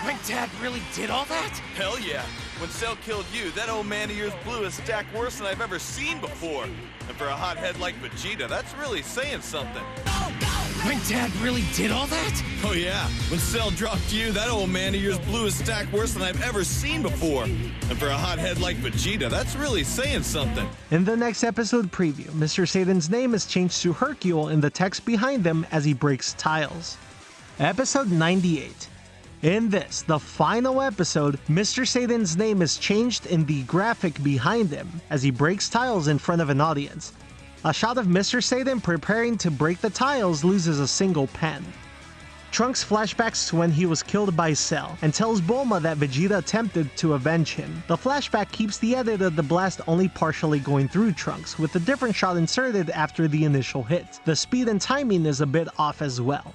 My dad really did all that? Hell yeah. When Cell killed you, that old man of yours blew a stack worse than I've ever seen before. And for a hothead like Vegeta, that's really saying something. My dad really did all that? Oh yeah. When Cell dropped you, that old man of yours blew a stack worse than I've ever seen before. And for a hothead like Vegeta, that's really saying something. In the next episode preview, Mr. Satan's name is changed to Hercule in the text behind him as he breaks tiles. Episode 98. In this, the final episode, Mr. Satan's name is changed in the graphic behind him as he breaks tiles in front of an audience. A shot of Mr. Satan preparing to break the tiles loses a single pen. Trunks flashbacks to when he was killed by Cell and tells Bulma that Vegeta attempted to avenge him. The flashback keeps the edit of the blast only partially going through Trunks, with a different shot inserted after the initial hit. The speed and timing is a bit off as well.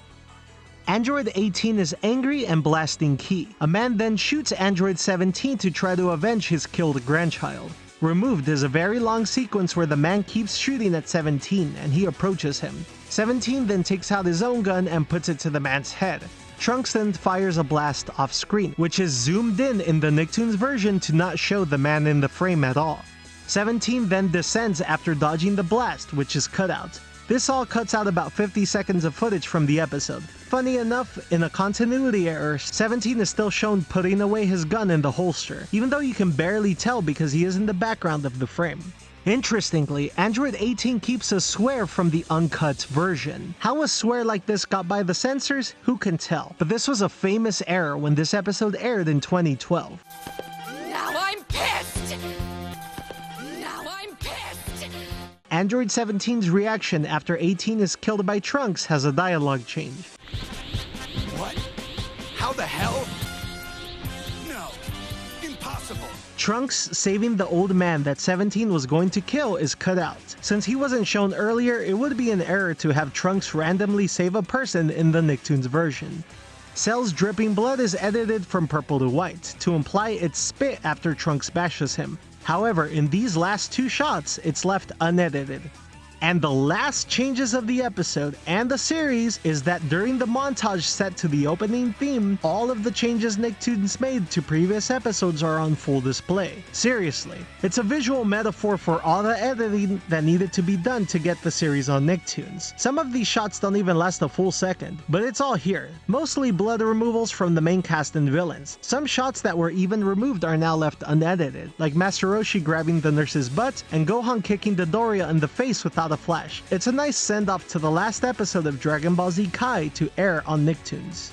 Android 18 is angry and blasting Ki. A man then shoots Android 17 to try to avenge his killed grandchild. Removed is a very long sequence where the man keeps shooting at 17 and he approaches him. 17 then takes out his own gun and puts it to the man's head. Trunks then fires a blast off screen, which is zoomed in the Nicktoons version to not show the man in the frame at all. 17 then descends after dodging the blast, which is cut out. This all cuts out about 50 seconds of footage from the episode. Funny enough, in a continuity error, 17 is still shown putting away his gun in the holster, even though you can barely tell because he is in the background of the frame. Interestingly, Android 18 keeps a swear from the uncut version. How a swear like this got by the censors, who can tell? But this was a famous error when this episode aired in 2012. Now I'm pissed! Now I'm pissed! Android 17's reaction after 18 is killed by Trunks has a dialogue change. What? How the hell? No. Impossible. Trunks saving the old man that 17 was going to kill is cut out. Since he wasn't shown earlier, it would be an error to have Trunks randomly save a person in the Nicktoons version. Cell's dripping blood is edited from purple to white, to imply it's spit after Trunks bashes him. However, in these last two shots, it's left unedited. And the last changes of the episode and the series is that during the montage set to the opening theme, all of the changes Nicktoons made to previous episodes are on full display. Seriously, it's a visual metaphor for all the editing that needed to be done to get the series on Nicktoons. Some of these shots don't even last a full second, but it's all here. Mostly blood removals from the main cast and villains. Some shots that were even removed are now left unedited, like Master Roshi grabbing the nurse's butt and Gohan kicking the Doria in the face without a flash. It's a nice send-off to the last episode of Dragon Ball Z Kai to air on Nicktoons.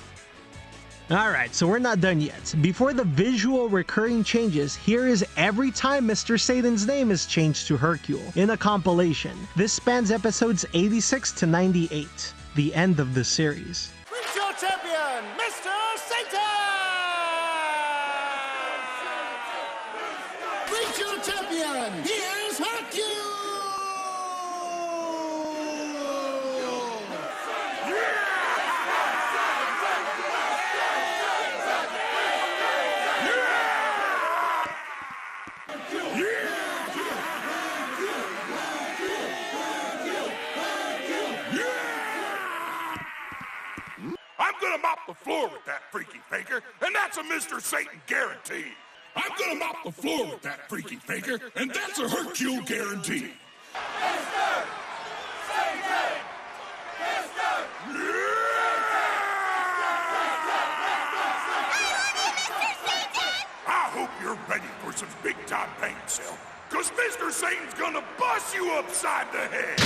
Alright, so we're not done yet. Before the visual recurring changes, here is every time Mr. Satan's name is changed to Hercule in a compilation. This spans episodes 86 to 98, the end of the series. Meet your champion, Mr. Satan! Meet your champion! Here's Hercule! I'm gonna mop the floor with that freaky faker, and that's a Mr. Satan guarantee. I'm gonna mop the floor with that freaky faker, and that's a Hercule guarantee. Mr. Satan! I hope you're ready for some big-time pain, Cell, because Mr. Satan's gonna bust you upside the head.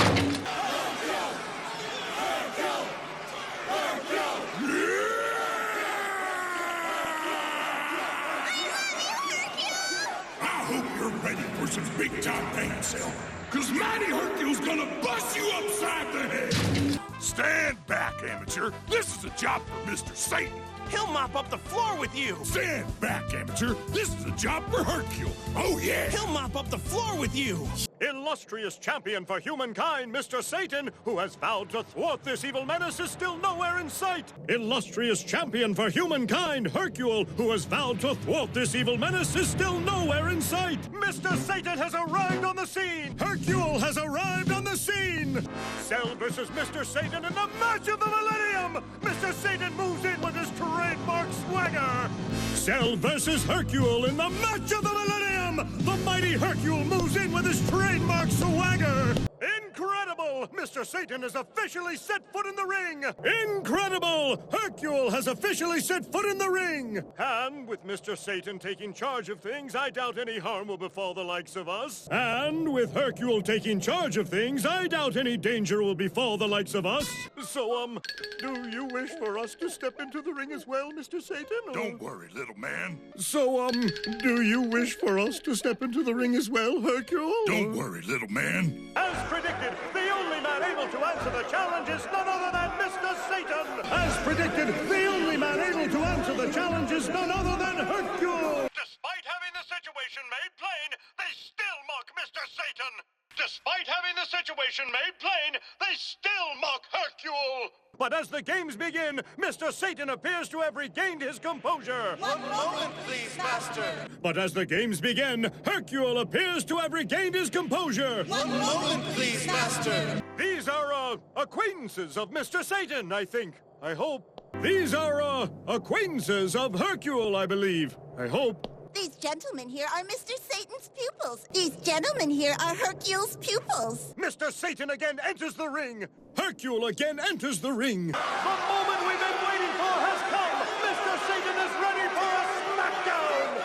I hope you're ready for some big-time pain, Cell, because Mighty Hercule's gonna bust you upside the head. Stand back, amateur. This is a job for Mr. Satan. He'll mop up the floor with you. Stand back, amateur. This is a job for Hercule. Oh, yeah. He'll mop up the floor with you. Illustrious champion for humankind, Mr. Satan, who has vowed to thwart this evil menace, is still nowhere in sight. Illustrious champion for humankind, Hercule, who has vowed to thwart this evil menace, is still nowhere in sight. Mr. Satan has arrived on the scene. Hercule has arrived on the scene. Cell versus Mr. Satan in the match of the millennium. Mr. Satan moves in with his trademark swagger. Cell versus Hercule in the match of the millennium. The mighty Hercule moves in with his trademark swagger. Incredible! Mr. Satan has officially set foot in the ring! Incredible! Hercule has officially set foot in the ring! And with Mr. Satan taking charge of things, I doubt any harm will befall the likes of us. And with Hercule taking charge of things, I doubt any danger will befall the likes of us. So, do you wish for us to step into the ring as well, Mr. Satan? Or... Don't worry, little man. So, do you wish for us to step into the ring as well, Hercule? Don't worry, little man. As predicted, the only man able to answer the challenge is none other than Mr. Satan! As predicted, the only man able to answer the challenge is none other than Hercule! Despite having the situation made plain, they still mock Mr. Satan! Despite having the situation made plain, they still mock Hercule! But as the games begin, Mr. Satan appears to have regained his composure. One moment, please, Master. But as the games begin, Hercule appears to have regained his composure. One moment, please, Master. These are, acquaintances of Mr. Satan, I think. I hope. These are, acquaintances of Hercule, I believe. I hope. These gentlemen here are Mr. Satan's pupils. These gentlemen here are Hercule's pupils. Mr. Satan again enters the ring. Hercule again enters the ring. The moment we've been waiting for has come. Mr. Satan is ready for a smackdown.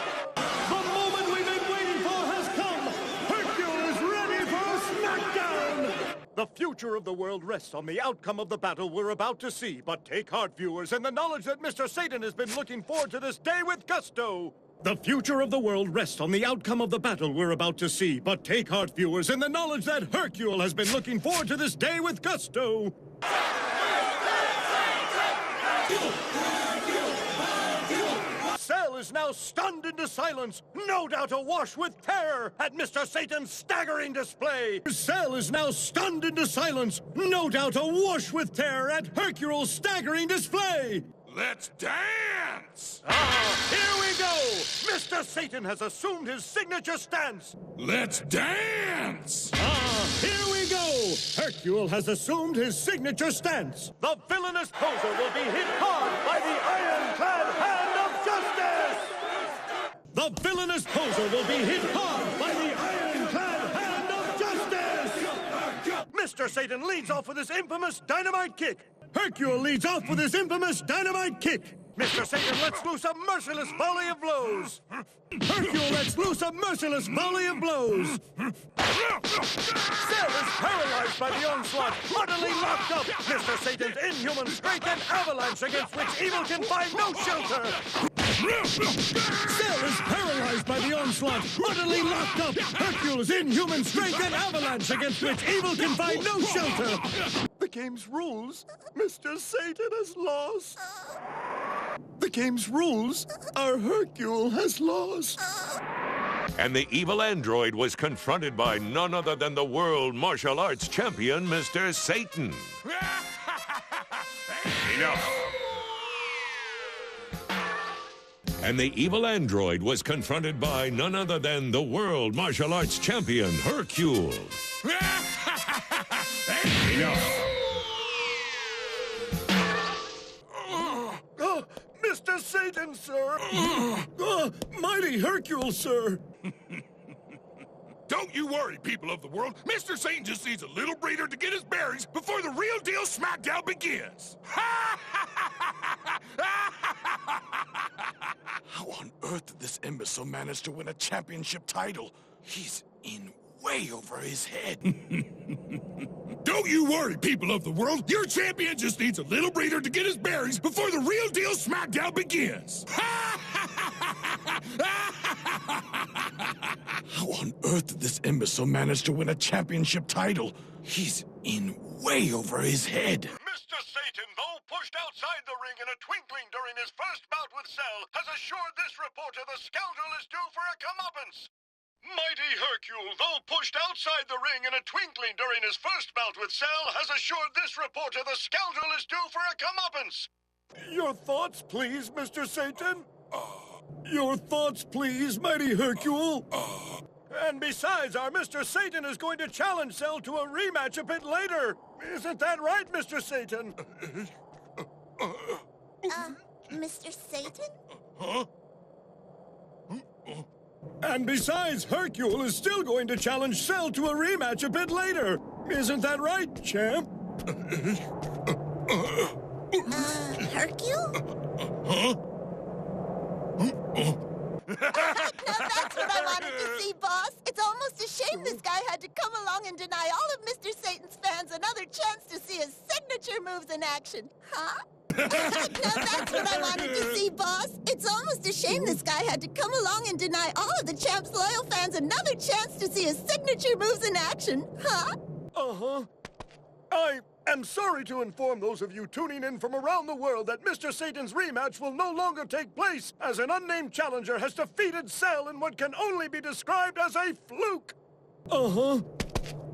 The moment we've been waiting for has come. Hercule is ready for a smackdown. The future of the world rests on the outcome of the battle we're about to see. But take heart, viewers, in the knowledge that Mr. Satan has been looking forward to this day with gusto. The future of the world rests on the outcome of the battle we're about to see. But take heart, viewers, in the knowledge that Hercule has been looking forward to this day with gusto. Cell is now stunned into silence, no doubt awash with terror at Mr. Satan's staggering display. Cell is now stunned into silence, no doubt awash with terror at Hercule's staggering display. Let's dance! Here we go! Mr. Satan has assumed his signature stance. Let's dance! Here we go! Hercule has assumed his signature stance. The villainous poser will be hit hard by the ironclad hand of justice! The villainous poser will be hit hard by the ironclad hand of justice! Mr. Satan leads off with his infamous dynamite kick. Hercule leads off with his infamous dynamite kick. Mr. Satan lets loose a merciless volley of blows. Hercule lets loose a merciless volley of blows. Cell is paralyzed by the onslaught, utterly locked up. Mr. Satan's inhuman strength and avalanche against which evil can find no shelter. Cell is paralyzed by the onslaught, utterly locked up. Hercule's inhuman strength and avalanche against which evil can find no shelter. The game's rules, Mr. Satan has lost. The game's rules are Hercule has lost. And the evil android was confronted by none other than the world martial arts champion, Mr. Satan. Enough! And the evil android was confronted by none other than the world martial arts champion, Hercule. Enough! Mr. Satan, sir! Mighty Hercule, sir! Don't you worry, people of the world. Mr. Satan just needs a little breather to get his bearings before the real deal smackdown begins. How on earth did this imbecile manage to win a championship title? He's in way over his head. Don't you worry, people of the world. Your champion just needs a little breather to get his bearings before the real deal smackdown begins. How on earth did this imbecile manage to win a championship title? He's in way over his head. Mr. Satan, though pushed outside the ring in a twinkling during his first bout with Cell, has assured this reporter the scoundrel is due for a comeuppance. Mighty Hercule, though pushed outside the ring in a twinkling during his first bout with Cell, has assured this reporter the scoundrel is due for a comeuppance. Your thoughts, please, Mr. Satan? Your thoughts, please, Mighty Hercule? And besides, our Mr. Satan is going to challenge Cell to a rematch a bit later. Isn't that right, Mr. Satan? Mr. Satan? Huh? And besides, Hercule is still going to challenge Cell to a rematch a bit later. Isn't that right, champ? Hercule? Huh? Now that's what I wanted to see, boss. It's almost a shame this guy had to come along and deny all of Mr. Satan's fans another chance to see his signature moves in action. Huh? Now that's what I wanted to see, boss. It's almost a shame this guy had to come along and deny all of the champ's loyal fans another chance to see his signature moves in action. Huh? Uh-huh. I am sorry to inform those of you tuning in from around the world that Mr. Satan's rematch will no longer take place, as an unnamed challenger has defeated Cell in what can only be described as a fluke. Uh-huh.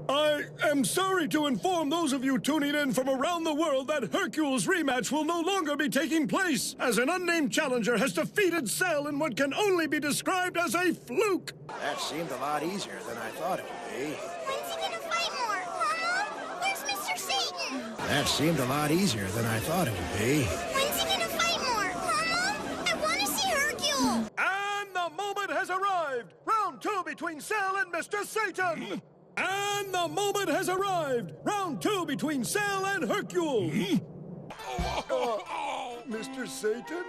I am sorry to inform those of you tuning in from around the world that Hercule's rematch will no longer be taking place, as an unnamed challenger has defeated Cell in what can only be described as a fluke. That seemed a lot easier than I thought it would be. When's he gonna fight more? Huh? Where's Mr. Satan? That seemed a lot easier than I thought it would be. When's he gonna fight more? Huh? I want to see Hercule. And the moment has arrived! Round 2 between Cell and Mr. Satan! And the moment has arrived! Round 2 between Cell and Hercule! Mr. Satan?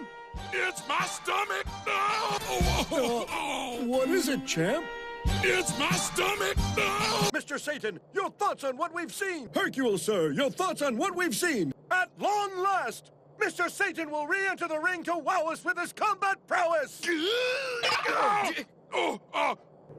It's my stomach! What is it, champ? It's my stomach! Mr. Satan, your thoughts on what we've seen? Hercule, sir, your thoughts on what we've seen? At long last, Mr. Satan will re-enter the ring to wow us with his combat prowess!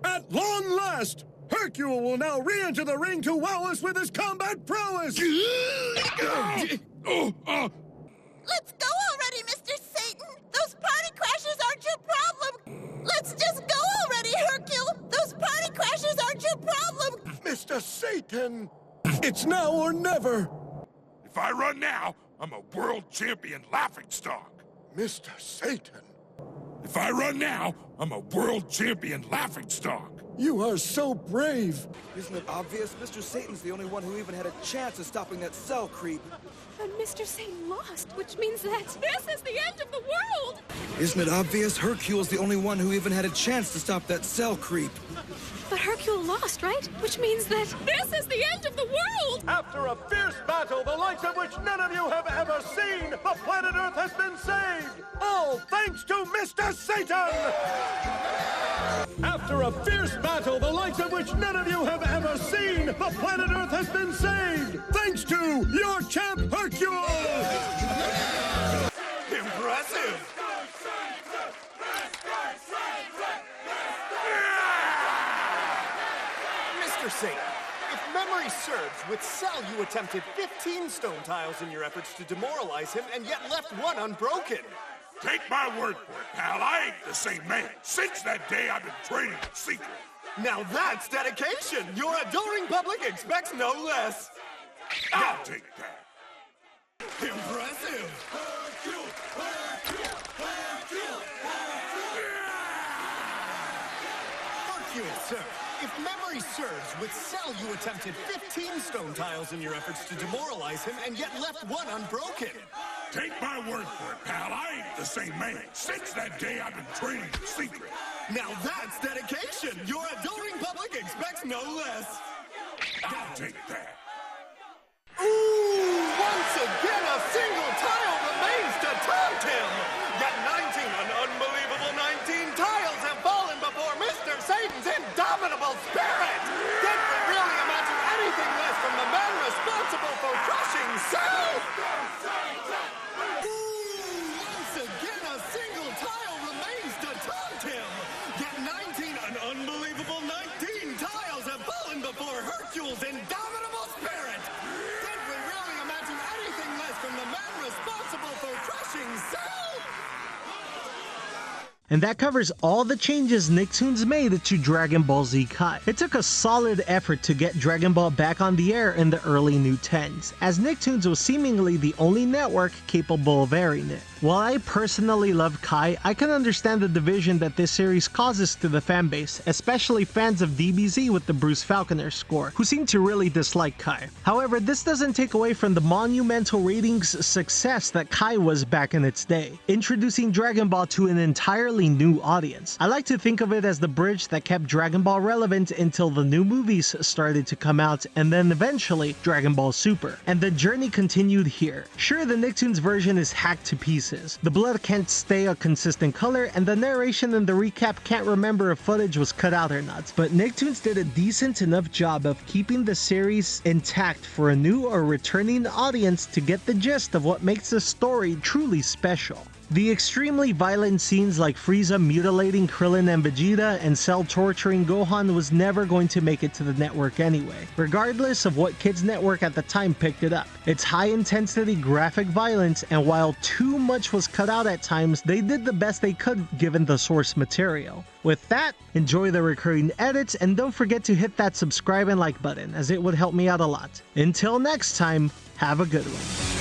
At long last, Hercule will now re-enter the ring to wow us with his combat prowess! Let's go already, Mr. Satan! Those party crashers aren't your problem! Let's just go already, Hercule! Those party crashers aren't your problem! Mr. Satan! It's now or never! If I run now, I'm a world champion laughingstock. Mr. Satan! If I run now, I'm a world champion laughingstock. You are so brave! Isn't it obvious? Mr. Satan's the only one who even had a chance of stopping that Cell creep. But Mr. Satan lost, which means that this is the end of the world! Isn't it obvious? Hercule's the only one who even had a chance to stop that Cell creep. But Hercule lost, right? Which means that this is the end of the world! After a fierce battle, the likes of which none of you have ever seen, the planet Earth has been saved! All thanks to Mr. Satan! After a fierce battle, the likes of which none of you have ever seen, the planet Earth has been saved! Thanks to your champ, Hercule! Impressive! Mr. Satan, if memory serves, with Cell you attempted 15 stone tiles in your efforts to demoralize him and yet left one unbroken. Take my word for it, pal. I ain't the same man. Since that day, I've been training in secret. Now that's dedication! Your adoring public expects no less! I'll take that. Impressive! Hercule, sir. If memory serves, with Cell you attempted 15 stone tiles in your efforts to demoralize him and yet left one unbroken. Take my word for it, pal. I ain't the same man. Since that day, I've been training in secret. Now that's dedication! Your adoring public expects no less! I'll take that. Ooh! Once again, a single tile remains to taunt him! Yet 19, an unbelievable 19 tiles have fallen before Mr. Satan's indomitable spirit! Did we really imagine anything less from the man responsible for crushing Cell? Once again, a single tile remains to taunt him! Yet 19, an unbelievable 19 tiles have fallen before Hercule's indomitable spirit! Did we really imagine anything less from the man responsible for crushing Cell? And that covers all the changes Nicktoons made to Dragon Ball Z Kai. It took a solid effort to get Dragon Ball back on the air in the early new 10s, as Nicktoons was seemingly the only network capable of airing it. While I personally love Kai, I can understand the division that this series causes to the fanbase, especially fans of DBZ with the Bruce Falconer score, who seem to really dislike Kai. However, this doesn't take away from the monumental ratings success that Kai was back in its day, introducing Dragon Ball to an entirely new audience. I like to think of it as the bridge that kept Dragon Ball relevant until the new movies started to come out, and then eventually Dragon Ball Super. And the journey continued here. Sure, the Nicktoons version is hacked to pieces. The blood can't stay a consistent color, and the narration in the recap can't remember if footage was cut out or not, but Nicktoons did a decent enough job of keeping the series intact for a new or returning audience to get the gist of what makes the story truly special. The extremely violent scenes like Frieza mutilating Krillin and Vegeta and Cell torturing Gohan was never going to make it to the network anyway, regardless of what kids network at the time picked it up. It's high intensity graphic violence, and while too much was cut out at times, they did the best they could given the source material. With that, enjoy the recurring edits and don't forget to hit that subscribe and like button, as it would help me out a lot. Until next time, have a good one.